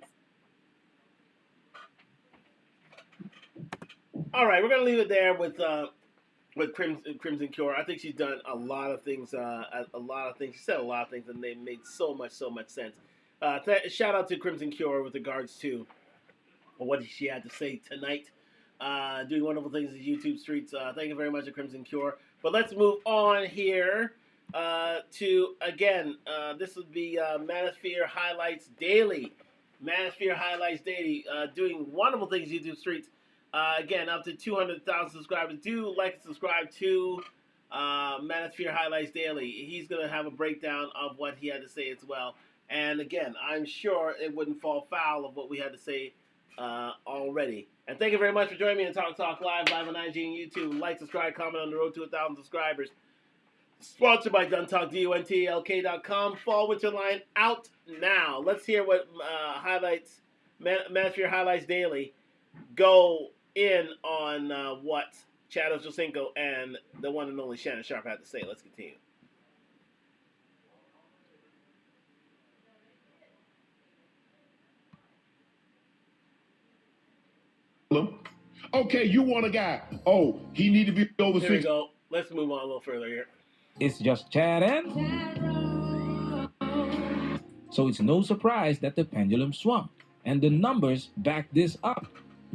All right, we're gonna leave it there with Crimson Cure. I think she's done a lot of things. She said a lot of things, and they made so much sense. Shout out to Crimson Cure with regards to what she had to say tonight. Doing wonderful things in YouTube streets. Thank you very much to Crimson Cure. But let's move on here to, again, this would be Manosphere Highlights Daily. Manosphere Highlights Daily, doing wonderful things in YouTube streets. Again, up to 200,000 subscribers. Do like and subscribe to Manosphere Highlights Daily. He's going to have a breakdown of what he had to say as well. And again, I'm sure it wouldn't fall foul of what we had to say already. And thank you very much for joining me on Talk Live on IG and YouTube. Like, subscribe, comment on the road to 1,000 subscribers. Sponsored by Duntalk, DUNTLK.com. Fall Winter Line out now. Let's hear what Manosphere Highlights Daily go in on what Chad Ochocinco and the one and only Shannon Sharpe had to say. Let's continue. Okay, you want a guy. Oh, he need to be over Here we 6. go. Let's move on a little further here. It's just Chad and... So it's no surprise that the pendulum swung. And the numbers back this up.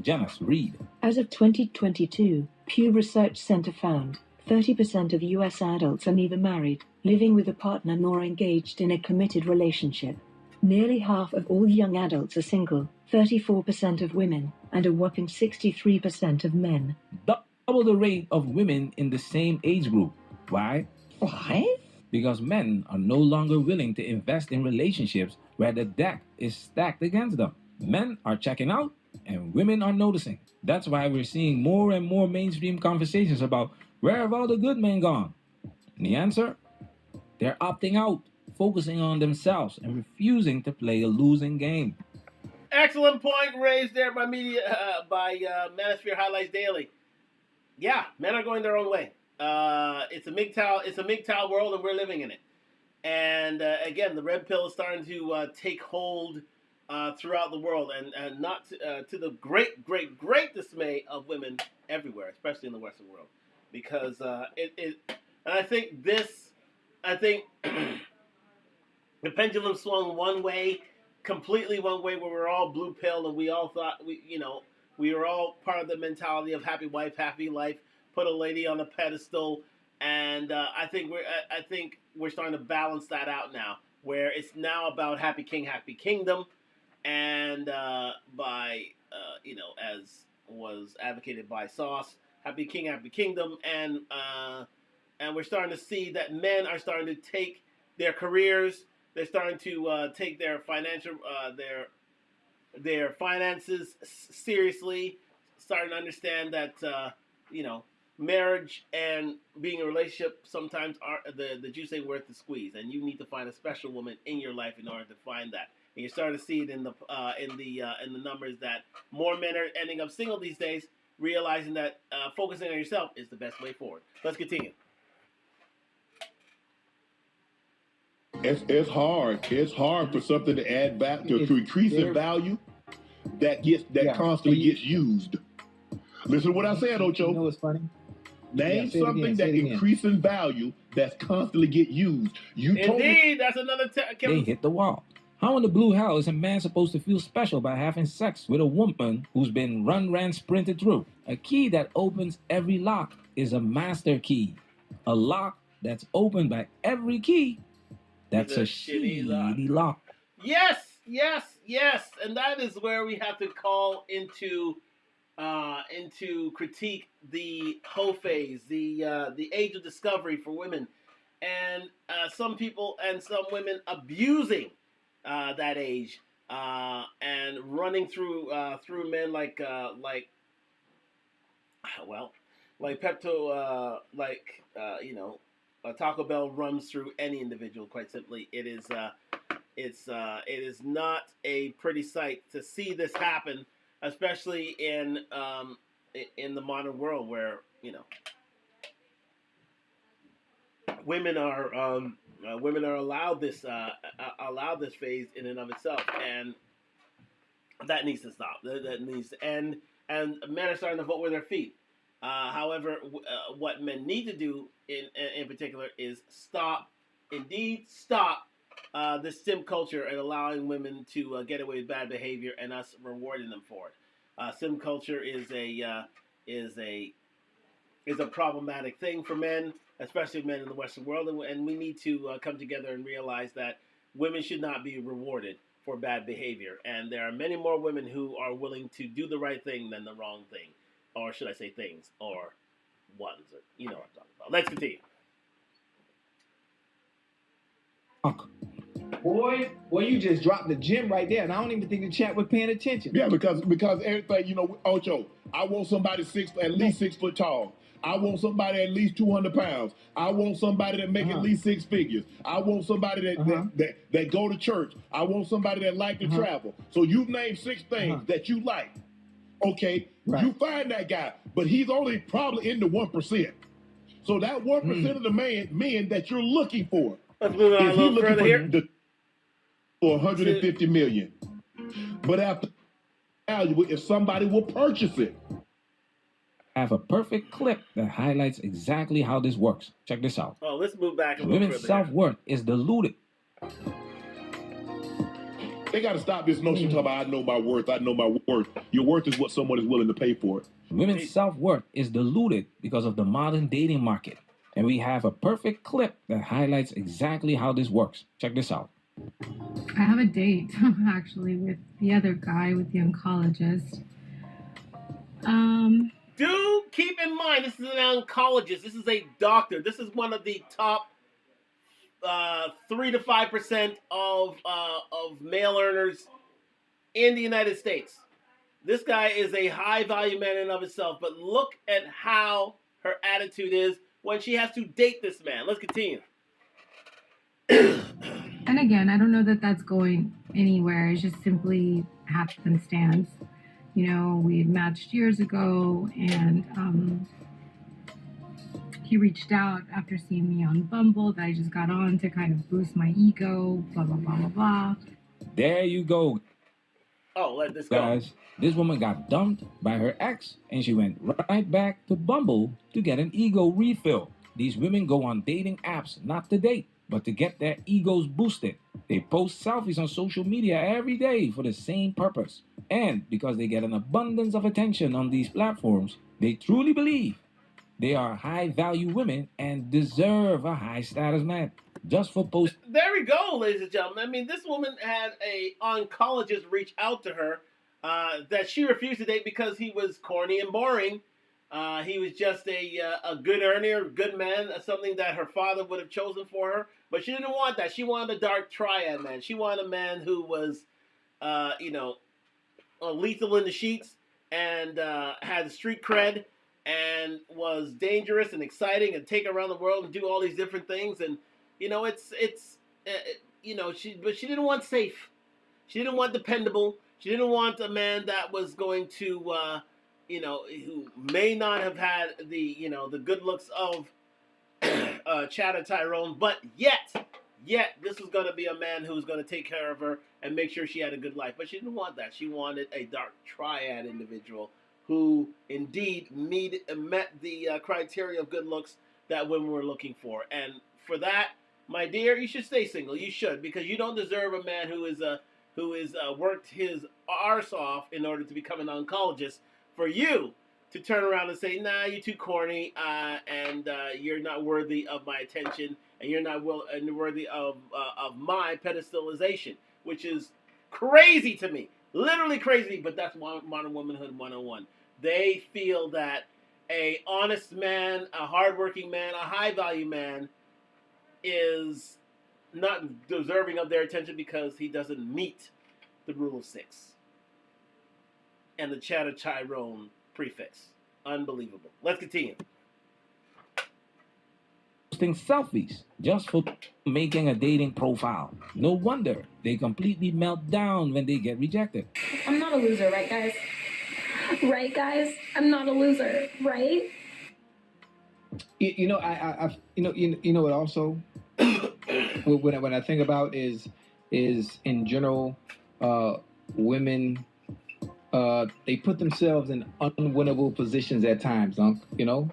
Janice, read. As of 2022, Pew Research Center found 30% of U.S. adults are neither married, living with a partner, nor engaged in a committed relationship. Nearly half of all young adults are single, 34% of women, and a whopping 63% of men. Double the rate of women in the same age group. Why? Why? Because men are no longer willing to invest in relationships where the deck is stacked against them. Men are checking out, and women are noticing. That's why we're seeing more and more mainstream conversations about where have all the good men gone? And the answer? They're opting out, focusing on themselves, and refusing to play a losing game. Excellent point raised there by Manosphere Highlights Daily. Yeah, men are going their own way. It's a MGTOW world, and we're living in it. And again, the red pill is starting to take hold throughout the world, and not to the great dismay of women everywhere, especially in the Western world, because and I think the pendulum swung completely one way, where we're all blue pill, and we all thought we were all part of the mentality of happy wife, happy life, put a lady on a pedestal, and I think we're starting to balance that out now, where it's now about happy king, happy kingdom. And as was advocated by Sauce, Happy King, Happy Kingdom, and we're starting to see that men are starting to take their careers, they're starting to take their their finances seriously, starting to understand that marriage and being in a relationship sometimes are the juice ain't worth the squeeze, and you need to find a special woman in your life in order to find that. And you're starting to see it in the numbers that more men are ending up single these days, realizing that focusing on yourself is the best way forward. Let's continue. It's hard. It's hard for something to add back to increase in value that constantly gets used. Listen to what I said, Ocho. You know what's funny? Name say it something again, that say it again. increases in value that's constantly get used. You told me Indeed, that's another. They hit the wall. How in the blue hell is a man supposed to feel special by having sex with a woman who's been ran, sprinted through? A key that opens every lock is a master key. A lock that's opened by every key, that's a shitty lock. Yes, and that is where we have to call into critique the hoe phase, the age of discovery for women, and some people and some women abusing that age and running through men like Pepto, Taco Bell runs through any individual. Quite simply, it is not a pretty sight to see this happen, especially in the modern world where women are allowed this phase in and of itself, and that needs to stop. That needs to end, and men are starting to vote with their feet. However, what men need to do in particular is stop this sim culture and allowing women to get away with bad behavior and us rewarding them for it. Sim culture is a problematic thing for men, especially men in the Western world, and we need to come together and realize that women should not be rewarded for bad behavior, and there are many more women who are willing to do the right thing than the wrong thing, or should I say things, or ones, or, you know what I'm talking about. Let's continue. Boy, you just dropped the gem right there, and I don't even think the chat was paying attention. Yeah, because everything, Ocho, I want somebody at least 6 foot tall. I want somebody at least 200 pounds. I want somebody that make at least 6 figures. I want somebody that go to church. I want somebody that like to travel. So you name 6 things that you like. Okay, you find that guy, but he's only probably in the 1%. So that 1% of the men that you're looking for, let's move on a little further here. For 150 million. But after if somebody will purchase it. I have a perfect clip that highlights exactly how this works. Check this out. Oh, let's move back a little Women's further. self-worth is diluted. They got to stop this notion talking about I know my worth. Your worth is what someone is willing to pay for it. Women's self-worth is diluted because of the modern dating market. And we have a perfect clip that highlights exactly how this works. Check this out. I have a date, actually, with the other guy, with the oncologist. Do keep in mind, this is an oncologist. This is a doctor. This is one of the top 3 to 5% of male earners in the United States. This guy is a high-value man in and of itself, but look at how her attitude is when she has to date this man. Let's continue. And again, I don't know that that's going anywhere. It's just simply happenstance. We had matched years ago, and he reached out after seeing me on Bumble that I just got on to kind of boost my ego, blah, blah, blah, blah, blah. There you go. Oh, let this go. Guys, this woman got dumped by her ex, and she went right back to Bumble to get an ego refill. These women go on dating apps not to date, but to get their egos boosted. They post selfies on social media every day for the same purpose. And because they get an abundance of attention on these platforms, they truly believe they are high-value women and deserve a high-status man. Just for post. There we go, ladies and gentlemen. I mean, this woman had a oncologist reach out to her that she refused to date because he was corny and boring. He was just a good earner, good man, something that her father would have chosen for her. But she didn't want that. She wanted a dark triad man. She wanted a man who was, lethal in the sheets and had street cred and was dangerous and exciting and take around the world and do all these different things. And, but she didn't want safe. She didn't want dependable. She didn't want a man that was going to, who may not have had the good looks of Chad Tyrone, but yet Yet this was going to be a man who was going to take care of her and make sure she had a good life. But she didn't want that. She wanted a dark triad individual who indeed met the criteria of good looks that women were looking for. And for that, my dear, you should stay single. You should, because you don't deserve a man who is worked his arse off in order to become an oncologist for you to turn around and say, nah, you're too corny, and you're not worthy of my attention, and you're not worthy of my pedestalization, which is crazy to me. Literally crazy, but that's modern womanhood 101. They feel that a honest man, a hardworking man, a high-value man is not deserving of their attention because he doesn't meet the rule of 6 and the Chatter Tyrone prefix. Unbelievable. Let's continue. Posting selfies just for making a dating profile. No wonder they completely melt down when they get rejected. I'm not a loser, right, guys? Right, guys? I'm not a loser, right? You know, you know what also when I think about is in general, women, they put themselves in unwinnable positions at times. You know,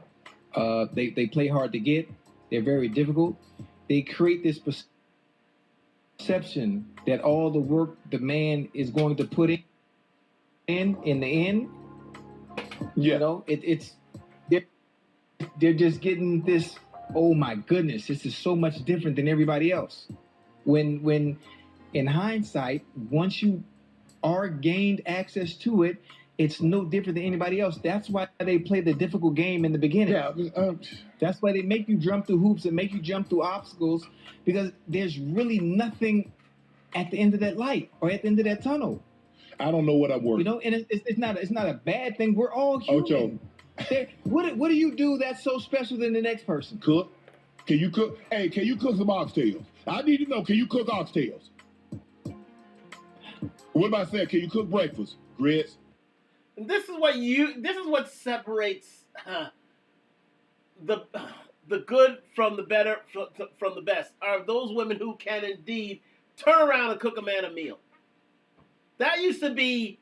they play hard to get. They're very difficult. They create this perception that all the work the man is going to put in the end, you know, they're just getting this. Oh my goodness, this is so much different than everybody else. When in hindsight, once you are gained access to it, it's no different than anybody else. That's why they play the difficult game in the beginning. Yeah, that's why they make you jump through hoops and make you jump through obstacles, because there's really nothing at the end of that light or at the end of that tunnel. I don't know what I'm working. You know, and it's not a bad thing. We're all human. Ocho. What do you do that's so special than the next person? Cook. Can you cook? Hey, can you cook some oxtails? I need to know. Can you cook oxtails? What about saying? Can you cook breakfast? Grits. And this is what separates the good from the better from the best. Are those women who can indeed turn around and cook a man a meal. That used to be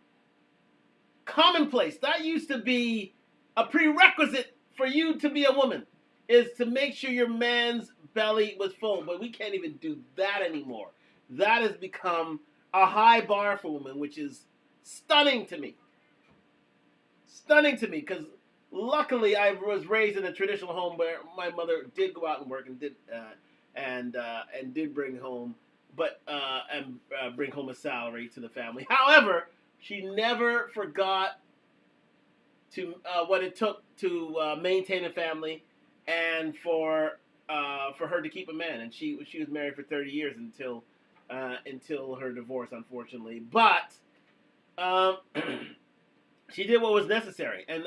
commonplace. That used to be a prerequisite for you to be a woman, is to make sure your man's belly was full. But we can't even do that anymore. That has become a high bar for women, which is stunning to me. Stunning to me, because luckily I was raised in a traditional home where my mother did go out and work and did bring home, bring home a salary to the family. However, she never forgot to what it took to maintain a family, and for her to keep a man. And she was married for 30 years until her divorce, unfortunately. But she did what was necessary. And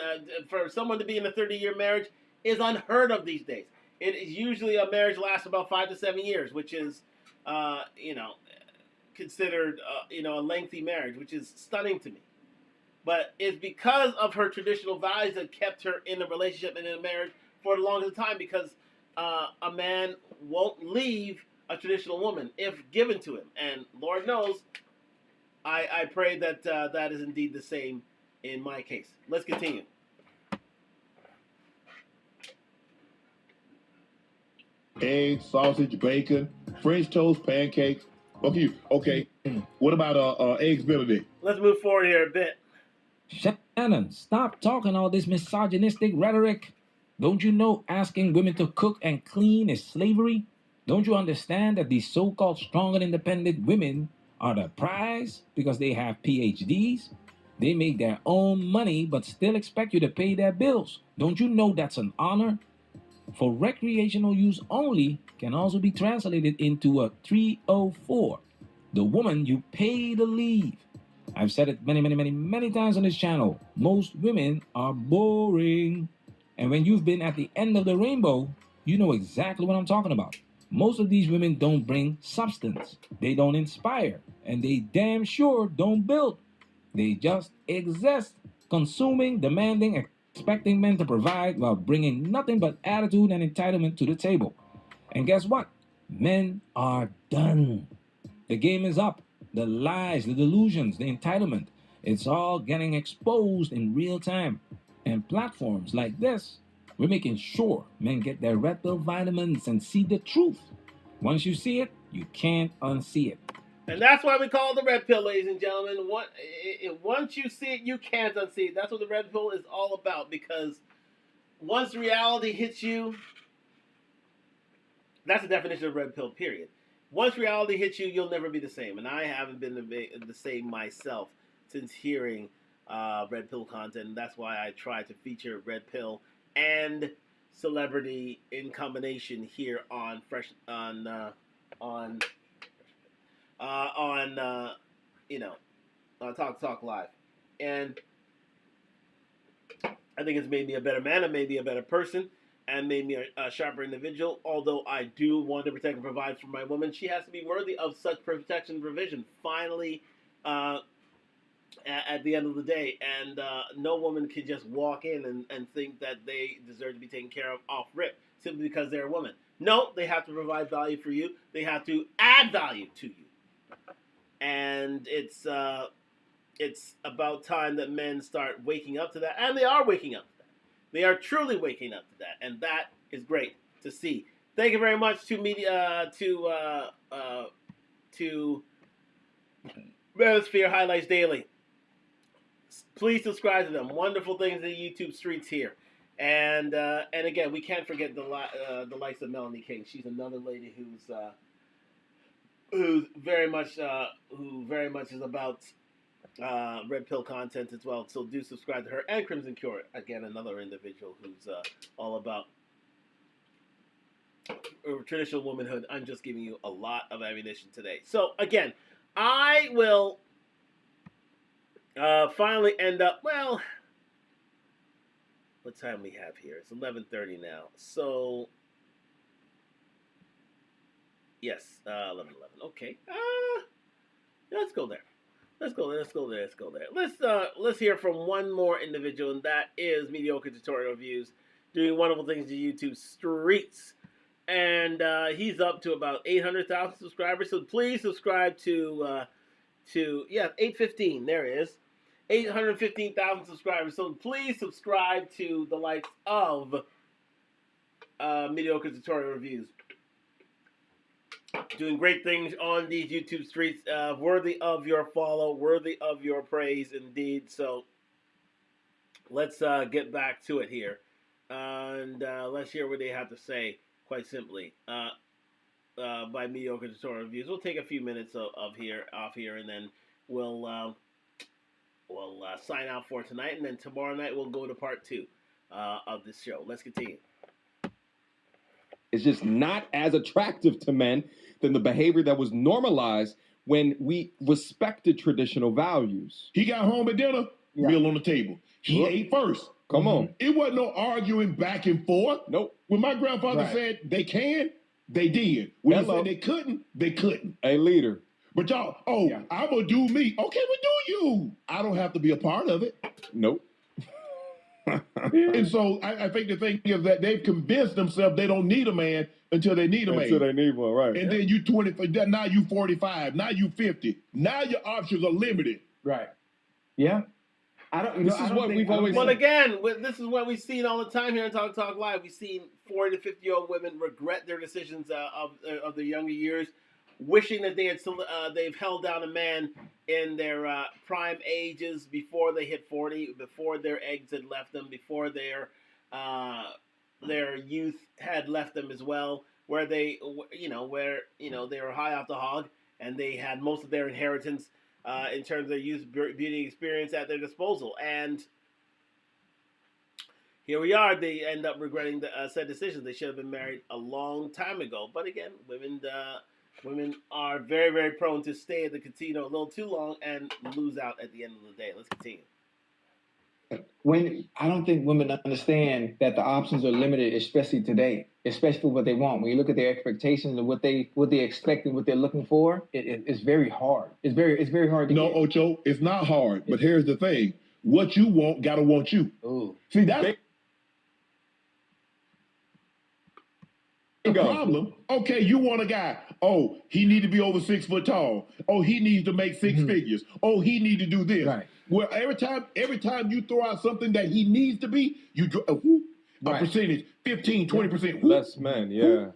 for someone to be in a 30-year marriage is unheard of these days. It is usually a marriage lasts about 5 to 7 years, which is, considered, a lengthy marriage, which is stunning to me. But it's because of her traditional values that kept her in a relationship and in a marriage for the longest time, because a man won't leave a traditional woman if given to him. And Lord knows, I pray that that is indeed the same in my case. Let's continue. Eggs, sausage, bacon, French toast, pancakes. Okay. What about eggs Benedict? Let's move forward here a bit. Shannon, stop talking all this misogynistic rhetoric. Don't you know asking women to cook and clean is slavery? Don't you understand that these so-called strong and independent women are the prize because they have PhDs? They make their own money but still expect you to pay their bills. Don't you know that's an honor? For recreational use only can also be translated into a 304. The woman you pay to leave. I've said it many times on this channel. Most women are boring. And when you've been at the end of the rainbow, you know exactly what I'm talking about. Most of these women don't bring substance. They don't inspire. And they damn sure don't build. They just exist, consuming, demanding, expecting men to provide while bringing nothing but attitude and entitlement to the table. And guess what? Men are done. The game is up. The lies, the delusions, the entitlement, it's all getting exposed in real time. And platforms like this, we're making sure men get their red pill vitamins and see the truth. Once you see it, you can't unsee it. And that's why we call it the red pill, ladies and gentlemen. Once you see it, you can't unsee it. That's what the red pill is all about. Because once reality hits you, that's the definition of red pill, period. Once reality hits you, you'll never be the same. And I haven't been the same myself since hearing red pill content. And that's why I try to feature red pill and celebrity in combination here on Talk Live. And I think it's made me a better man, it made me a better person, and made me a sharper individual. Although I do want to protect and provide for my woman, she has to be worthy of such protection and provision. Finally, at the end of the day, and no woman can just walk in and think that they deserve to be taken care of off rip simply because they're a woman. No, they have to provide value for you. They have to add value to you. And it's about time that men start waking up to that, and they are waking up to that. They are truly waking up to that, and that is great to see. Thank you very much to Manosphere Highlights Daily. Please subscribe to them. Wonderful things in the YouTube streets here, and again, we can't forget the likes of Melanie King. She's another lady who very much is about red pill content as well. So do subscribe to her, and Crimson Cure, again, another individual who's all about traditional womanhood. I'm just giving you a lot of ammunition today. So again, I will finally end up. Well, what time we have here? It's 11:30 now. So. Yes, 11. Okay. Let's go there. Let's go there. Let's hear from one more individual, and that is Mediocre Tutorial Reviews, doing wonderful things to YouTube streets. And he's up to about 800,000 subscribers. So please subscribe to 815. There it is. 815,000 subscribers. So please subscribe to the likes of Mediocre Tutorial Reviews. Doing great things on these YouTube streets, worthy of your follow, worthy of your praise indeed. So let's get back to it here, and let's hear what they have to say. Quite simply, by Mediocre Tutorial Reviews. We'll take a few minutes off here, and then we'll sign out for tonight, and then tomorrow night we'll go to part 2 of this show. Let's continue. It's just not as attractive to men than the behavior that was normalized when we respected traditional values. He got home at dinner, meal on the table. He ate first. Come on. It wasn't no arguing back and forth. Nope. When my grandfather said they can, they did. When he said they couldn't. A leader. But y'all, I'm going to do me. Okay, well, do you. I don't have to be a part of it. Nope. And so I think the thing is that they've convinced themselves they don't need a man until they need a man. Until they need one, right. And then you 20, now you 45, now you 50. Now your options are limited. Right. Yeah. This is what we've always. But again, this is what we've seen all the time here on Talk Live. We've seen 40 to 50-year-old women regret their decisions of their younger years, wishing that they've held down a man in their prime ages before they hit 40, before their eggs had left them, before their youth had left them as well, where they were high off the hog and they had most of their inheritance in terms of their youth, beauty, experience at their disposal. And here we are. They end up regretting the said decisions. They should have been married a long time ago. But again, women are very, very prone to stay at the casino a little too long and lose out at the end of the day. Let's continue. When I don't think women understand that the options are limited, especially today, especially what they want. When you look at their expectations and what they expect and what they're looking for, it's very hard. It's very hard to get. Ocho, it's not hard. But here's the thing: what you want gotta want you. Ooh. See, that's the Go. problem. Okay, you want a guy. Oh, he need to be over 6 foot tall. Oh, he needs to make 6 figures. Oh, he need to do this. Right. Well, every time you throw out something that he needs to be, you a Right. percentage, 15, 20%. Less men, yeah.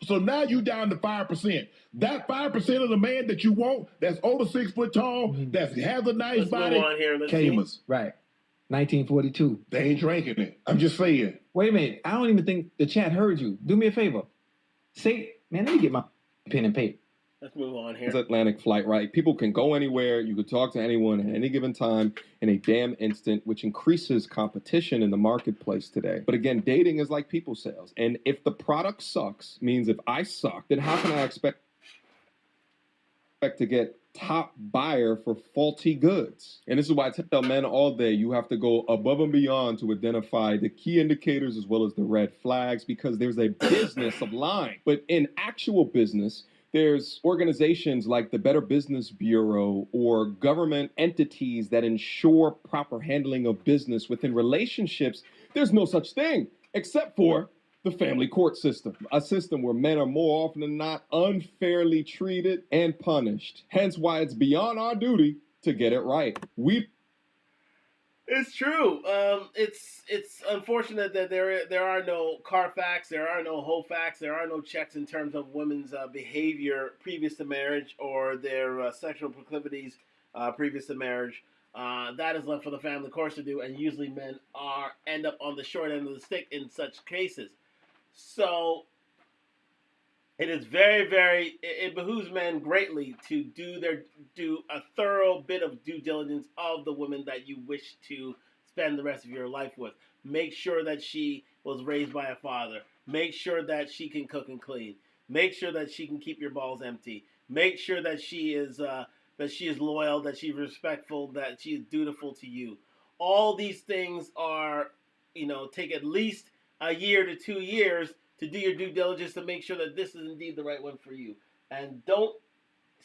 So now you down to 5%. That 5% of the man that you want, that's over 6 foot tall, that has a nice Let's body, move on here. Let's see. Kamers. Right. 1942. They ain't drinking it. I'm just saying. Wait a minute. I don't even think the chat heard you. Do me a favor. Say, man, let me get my pen and paper. Let's move on here. It's Atlantic flight, right? People can go anywhere. You could talk to anyone at any given time in a damn instant, which increases competition in the marketplace today. But again, dating is like people sales. And if the product sucks, means if I suck, then how can I expect to get top buyer for faulty goods? And this is why I tell men all day, you have to go above and beyond to identify the key indicators as well as the red flags, because there's a business of lying. But in actual business, there's organizations like the Better Business Bureau or government entities that ensure proper handling of business within relationships. There's no such thing except for the family court system, a system where men are more often than not unfairly treated and punished. Hence why it's beyond our duty to get it right. It's true. It's unfortunate that there are no Carfax, there are no Hofax, there are no checks in terms of women's behavior previous to marriage or their sexual proclivities previous to marriage. That is left for the family courts to do, and usually men end up on the short end of the stick in such cases. So it is it behooves men greatly to do a thorough bit of due diligence of the woman that you wish to spend the rest of your life with. Make sure that she was raised by a father. Make sure that she can cook and clean. Make sure that she can keep your balls empty. Make sure that she is loyal, that she's respectful, that she is dutiful to you. All these things are, take at least a year to 2 years to do your due diligence to make sure that this is indeed the right one for you. And don't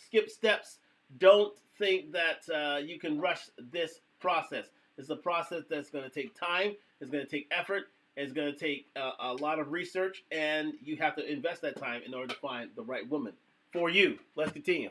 skip steps. Don't think that you can rush this process. It's a process that's going to take time. It's going to take effort. It's going to take a lot of research. And you have to invest that time in order to find the right woman for you. Let's continue.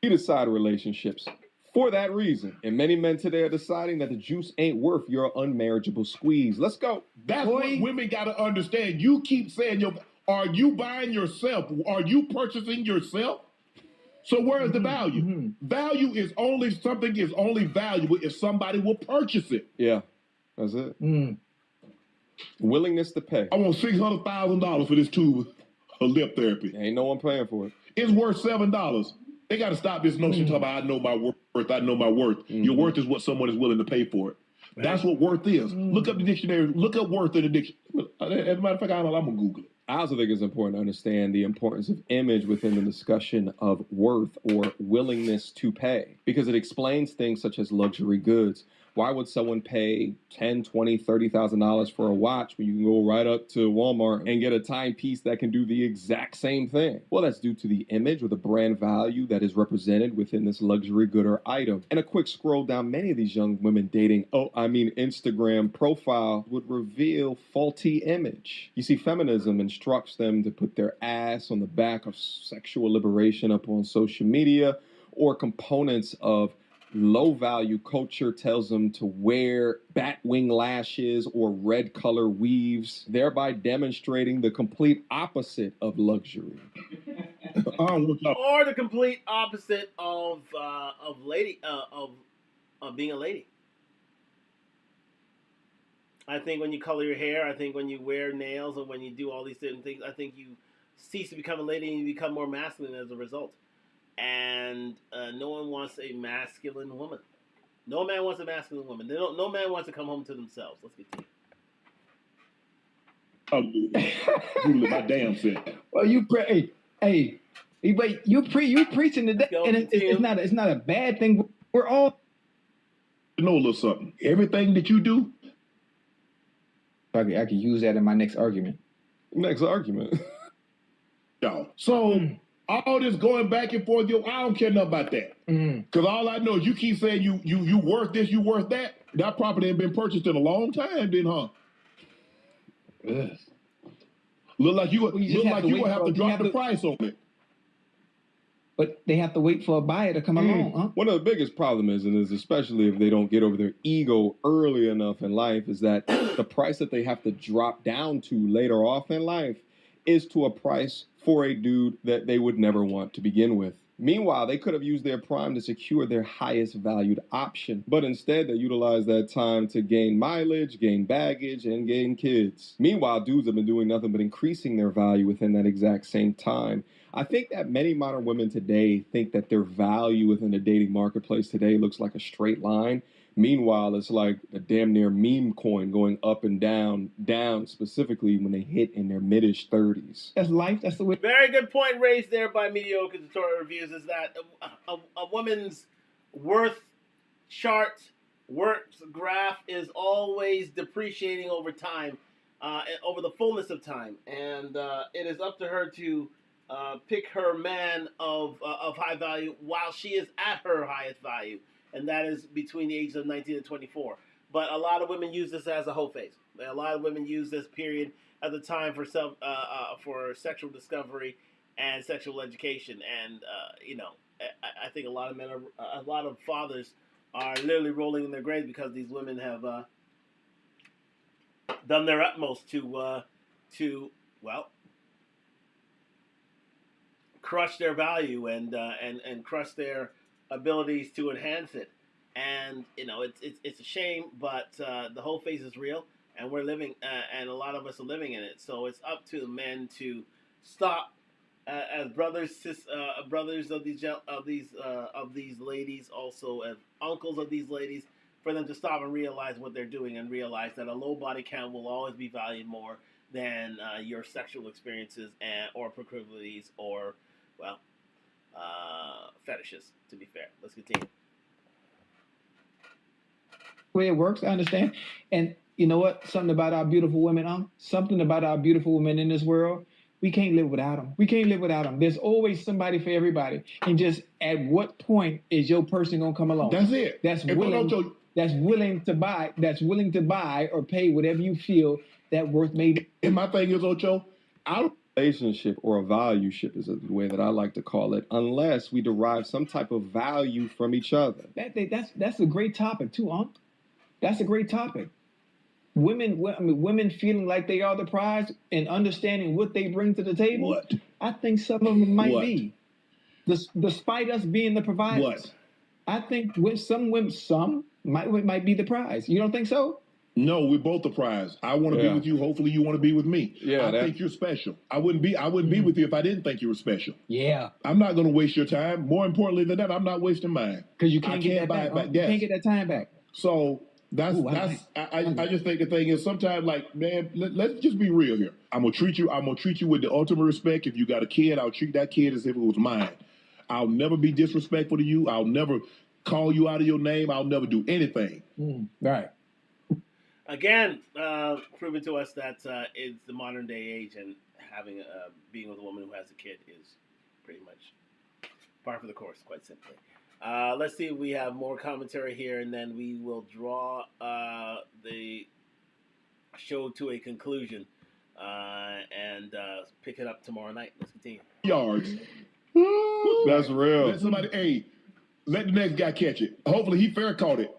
You decide relationships for that reason. And many men today are deciding that the juice ain't worth your unmarriageable squeeze. Let's go. That's what women got to understand. You keep saying, are you buying yourself? Are you purchasing yourself? So where is the value? Value is only valuable if somebody will purchase it. Yeah, that's it. Willingness to pay. I want $600,000 for this tube of lip therapy. Ain't no one paying for it. It's worth $7. They got to stop this notion talking about I know my worth. I know my worth. Your worth is what someone is willing to pay for it. That's what worth is. Look up the dictionary. Look up worth in the dictionary. As a matter of fact, I'm gonna Google it. I also think it's important to understand the importance of image within the discussion of worth or willingness to pay, because it explains things such as luxury goods. Why would someone pay $10,000, $20,000, $30,000 for a watch when you can go right up to Walmart and get a timepiece that can do the exact same thing? Well, that's due to the image or the brand value that is represented within this luxury good or item. And a quick scroll down, many of these young women dating, Instagram profile would reveal faulty image. You see, feminism instructs them to put their ass on the back of sexual liberation up on social media, or components of low value culture tells them to wear bat wing lashes or red color weaves, thereby demonstrating the complete opposite of luxury. Or the complete opposite of being a lady. I think when you color your hair, I think when you wear nails, or when you do all these different things, I think you cease to become a lady and you become more masculine as a result. And no one wants a masculine woman. No man wants a masculine woman. No man wants to come home to themselves. Let's continue. My damn self. Well, you preaching today, and it's not a bad thing. We're all know a little something. Everything that you do, I could use that in my next argument. Next argument. No. So all this going back and forth, I don't care nothing about that. Because all I know is you keep saying you worth this, you worth that. That property ain't been purchased in a long time, then, huh? Ugh. Look like you Well, you just look have like to you wait gonna have for- to you drop have the to- price on it. But they have to wait for a buyer to come along, huh? One of the biggest problems is especially if they don't get over their ego early enough in life, is that the price that they have to drop down to later off in life is to a price for a dude that they would never want to begin with. Meanwhile, they could have used their prime to secure their highest valued option, but instead they utilized that time to gain mileage, gain baggage, and gain kids. Meanwhile, dudes have been doing nothing but increasing their value within that exact same time. I think that many modern women today think that their value within the dating marketplace today looks like a straight line. Meanwhile, it's like a damn near meme coin going up and down specifically when they hit in their mid-ish 30s. That's life. That's the way. Very good point raised there by Mediocre Tutorial Reviews, is that a woman's worth chart, worth graph is always depreciating over time, over the fullness of time. And it is up to her to pick her man of high value while she is at her highest value. And that is between the ages of 19 and 24. But a lot of women use this as a hoe phase. A lot of women use this period as a time for for sexual discovery and sexual education. And I think a lot of fathers are literally rolling in their graves because these women have done their utmost to crush their value and crush their abilities to enhance it. And it's a shame, but the whole phase is real, and we're living, and a lot of us are living in it. So it's up to the men to stop, as brothers of these ladies, also as uncles of these ladies, for them to stop and realize what they're doing, and realize that a low body count will always be valued more than your sexual experiences or proclivities or fetishes. To be fair, let's continue. Way it works, I understand. And you know what? Something about our beautiful women, something about our beautiful women in this world, we can't live without them. We can't live without them. There's always somebody for everybody. And just at what point is your person gonna come along? That's it. That's And willing to buy or pay whatever you feel that worth may be. And my thing is, Ocho, Relationship or a value ship is the way that I like to call it, unless we derive some type of value from each other. That's a great topic too, That's a great topic. Women feeling like they are the prize and understanding what they bring to the table. What? I think some of them might What? be, despite us being the providers. What? I think some might be the prize. You don't think so? No, we're both the prize. I want to be with you. Hopefully, you want to be with me. Yeah, I think you're special. I wouldn't be with you if I didn't think you were special. Yeah. I'm not going to waste your time. More importantly than that, I'm not wasting mine. Because you can't get that buy back. it back. You Yes. can't get that time back. So I just think the thing is sometimes, like, man, let's just be real here. I'm gonna treat you with the ultimate respect. If you got a kid, I'll treat that kid as if it was mine. I'll never be disrespectful to you. I'll never call you out of your name. I'll never do anything. Right. Again, proving to us that it's the modern day age, and having being with a woman who has a kid is pretty much par for the course, quite simply. Let's see if we have more commentary here, and then we will draw the show to a conclusion and pick it up tomorrow night. Let's continue. Yards. That's real. Let somebody, let the next guy catch it. Hopefully he fair caught it,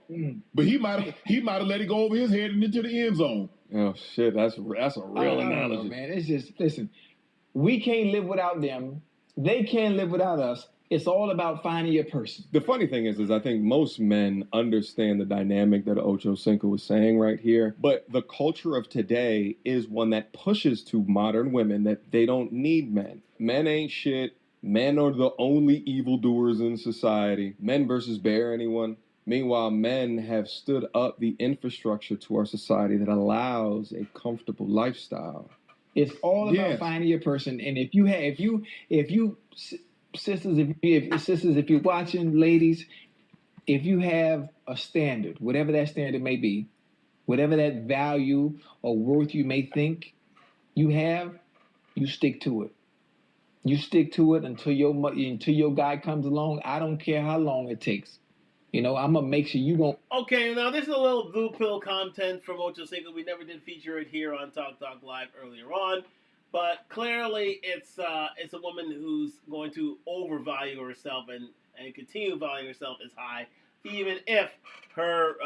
but he might have let it go over his head and into the end zone. Oh shit, that's a real analogy, man. It's just, listen, we can't live without them. They can't live without us. It's all about finding your person. The funny thing is I think most men understand the dynamic that Ocho Cinco was saying right here, but the culture of today is one that pushes to modern women that they don't need men. Men ain't shit. Men are the only evildoers in society. Men versus bear anyone. Meanwhile, men have stood up the infrastructure to our society that allows a comfortable lifestyle. It's all about finding your person. And if you sisters, if you're watching, ladies, if you have a standard, whatever that standard may be, whatever that value or worth you may think you have, you stick to it. You stick to it until your guy comes along. I don't care how long it takes. You know, I'm gonna make sure you gonna. Okay, now this is a little blue pill content from Ocho Cinco. We never did feature it here on Talk Live earlier on, but clearly it's a woman who's going to overvalue herself and continue valuing herself as high, even if her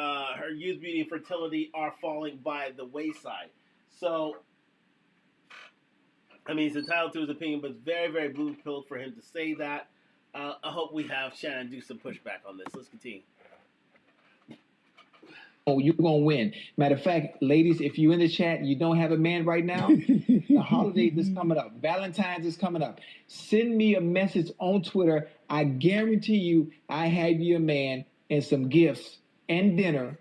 youth, beauty, and fertility are falling by the wayside. So, I mean, he's entitled to his opinion, but it's very, very blue pill for him to say that. I hope we have Shannon do some pushback on this. Let's continue. Oh, you're gonna win. Matter of fact, ladies, if you in the chat, you don't have a man right now. The holidays is coming up. Valentine's is coming up. Send me a message on Twitter. I guarantee you, I have you a man and some gifts and dinner.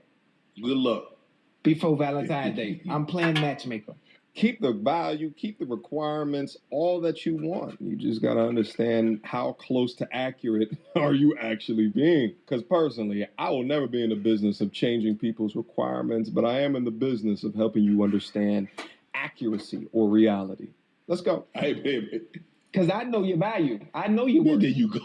Good luck. Before Valentine's Day. I'm playing matchmaker. Keep the value, keep the requirements, all that you want. You just got to understand how close to accurate are you actually being. Because personally, I will never be in the business of changing people's requirements, but I am in the business of helping you understand accuracy or reality. Let's go. Hey, baby. Cause I know your value. I know your worth. There you go.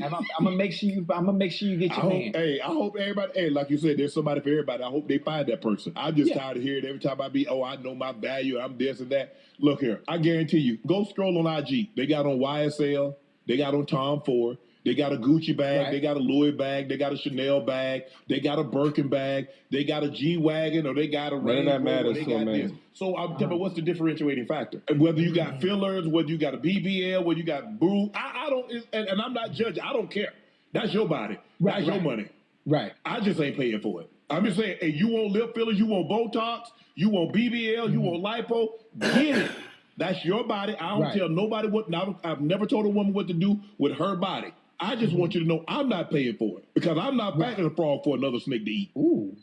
I'm gonna make sure you get your man. I hope everybody. Hey, like you said, there's somebody for everybody. I hope they find that person. I'm just tired of hearing every time I I know my value. I'm this and that. Look here, I guarantee you. Go scroll on IG. They got on YSL. They got on Tom Ford. They got a Gucci bag. Right. They got a Louis bag. They got a Chanel bag. They got a Birkin bag. They got a G-Wagon, or they got a None of Range that Rover. matters They to a got man. this. So I'm telling you, what's the differentiating factor? Whether you got fillers, whether you got a BBL, whether you got boo, I don't, and I'm not judging. I don't care. That's your body. That's your money. Right. I just ain't paying for it. I'm just saying, hey, you want lip fillers, you want Botox, you want BBL, you want lipo, get it. That's your body. I don't tell nobody what. I've never told a woman what to do with her body. I just want you to know I'm not paying for it because I'm not backing a frog for another snake to eat. Ooh.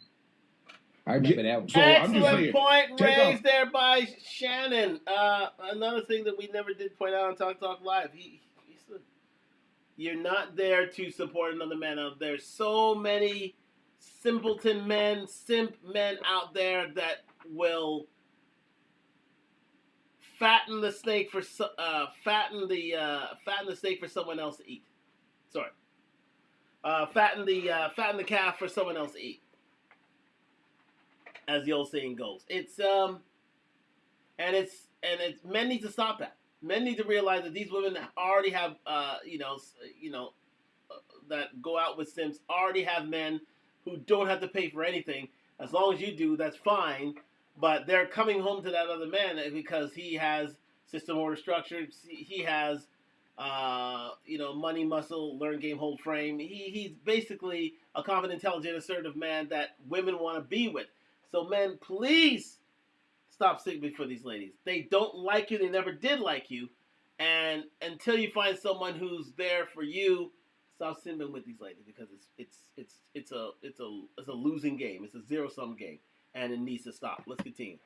I remember that one. So I'm just Excellent saying, point take raised off. there by Shannon. Another thing that we never did point out on Talk Live. He said, you're not there to support another man out there. So many simpleton men, simp men out there that will fatten the snake for fatten the steak for someone else to eat. Sorry, fatten the calf for someone else to eat, as the old saying goes. It's men need to stop that. Men need to realize that these women already have that go out with simps already have men who don't have to pay for anything. As long as you do, that's fine. But they're coming home to that other man because he has system, order, structure. He has money, muscle, learn, game, hold, frame. He's basically a confident, intelligent, assertive man that women want to be with. So men, please stop simping for these ladies. They don't like you. They never did like you. And until you find someone who's there for you, stop simping with these ladies because it's a losing game. It's a zero-sum game, and it needs to stop. Let's continue.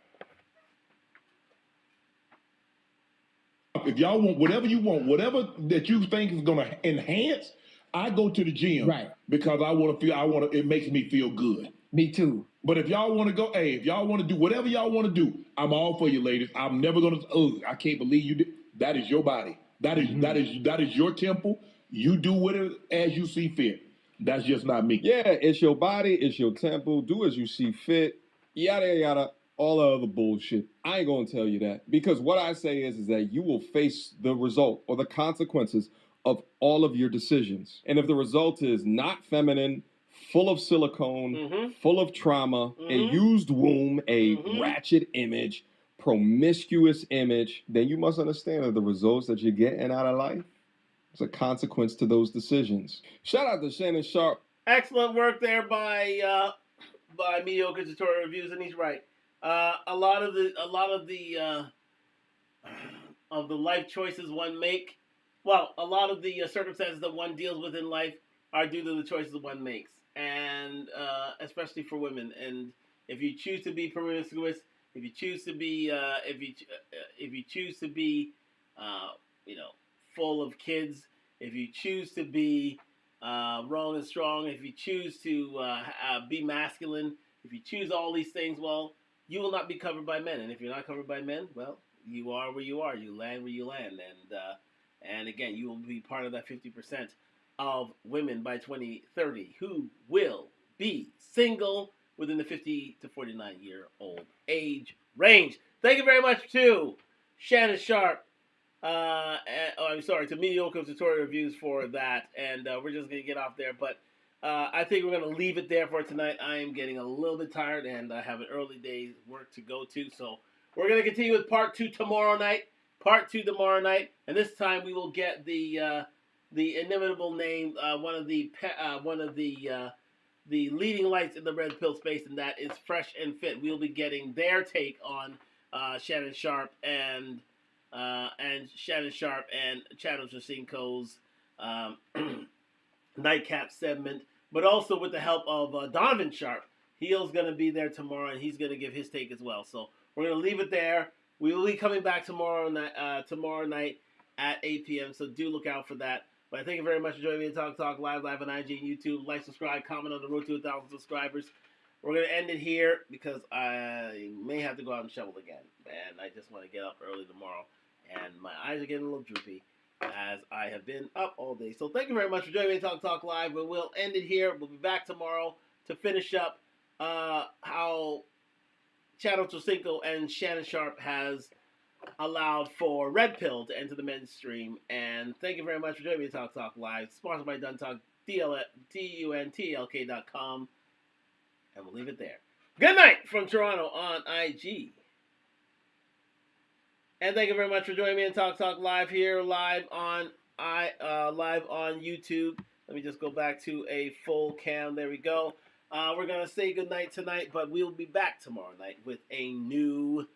If y'all want whatever you want, whatever that you think is going to enhance, I go to the gym because I want to feel. It makes me feel good. Me too. But if y'all want to go, hey, if y'all want to do whatever y'all want to do, I'm all for you, ladies. I'm never gonna. Oh, I can't believe you did. That is your body. That is your temple. You do with it as you see fit. That's just not me. Yeah, it's your body, it's your temple. Do as you see fit. Yada yada. All the other bullshit. I ain't gonna tell you that because what I say is that you will face the result or the consequences of all of your decisions. And if the result is not feminine, full of silicone, full of trauma, a used womb, a ratchet image, promiscuous image, then you must understand that the results that you're getting out of life is a consequence to those decisions. Shout out to Shannon Sharp. Excellent work there by Mediocre Tutorial Reviews, and he's right. A lot of the life choices one make, a lot of the circumstances that one deals with in life are due to the choices one makes, and especially for women. And if you choose to be promiscuous, if you choose to be, full of kids, if you choose to be wrong and strong, if you choose to be masculine, if you choose all these things, you will not be covered by men. And if you're not covered by men, you are where you are. You land where you land. And again, you will be part of that 50%. of women by 2030 who will be single within the 50 to 49-year-old age range. Thank you very much to Shannon Sharpe. To Mediocre Tutorial Reviews for that. And we're just going to get off there. But I think we're going to leave it there for tonight. I am getting a little bit tired and I have an early day's work to go to. So we're going to continue with part 2 tomorrow night. And this time we will get the inimitable name, one of the leading lights in the red pill space, and that is Fresh and Fit. We'll be getting their take on Shannon Sharpe and Channel Jacinco's nightcap segment, but also with the help of Donovan Sharpe. He's going to be there tomorrow, and he's going to give his take as well. So we're going to leave it there. We will be coming back tomorrow night at 8 p.m., so do look out for that. But I thank you very much for joining me on Talk Live on IG and YouTube. Like, subscribe, comment on the road to 1,000 subscribers. We're going to end it here because I may have to go out and shovel again. And I just want to get up early tomorrow. And my eyes are getting a little droopy as I have been up all day. So thank you very much for joining me on Talk Live. But we'll end it here. We'll be back tomorrow to finish up how Channel Jacinco and Shannon Sharpe has allowed for Red Pill to enter the mainstream. And thank you very much for joining me on Talk Live. Sponsored by Duntalk, TUNTLK.com. And we'll leave it there. Good night from Toronto on IG. And thank you very much for joining me on Talk Live here, live on YouTube. Let me just go back to a full cam. There we go. We're gonna say good night tonight, but we'll be back tomorrow night with a new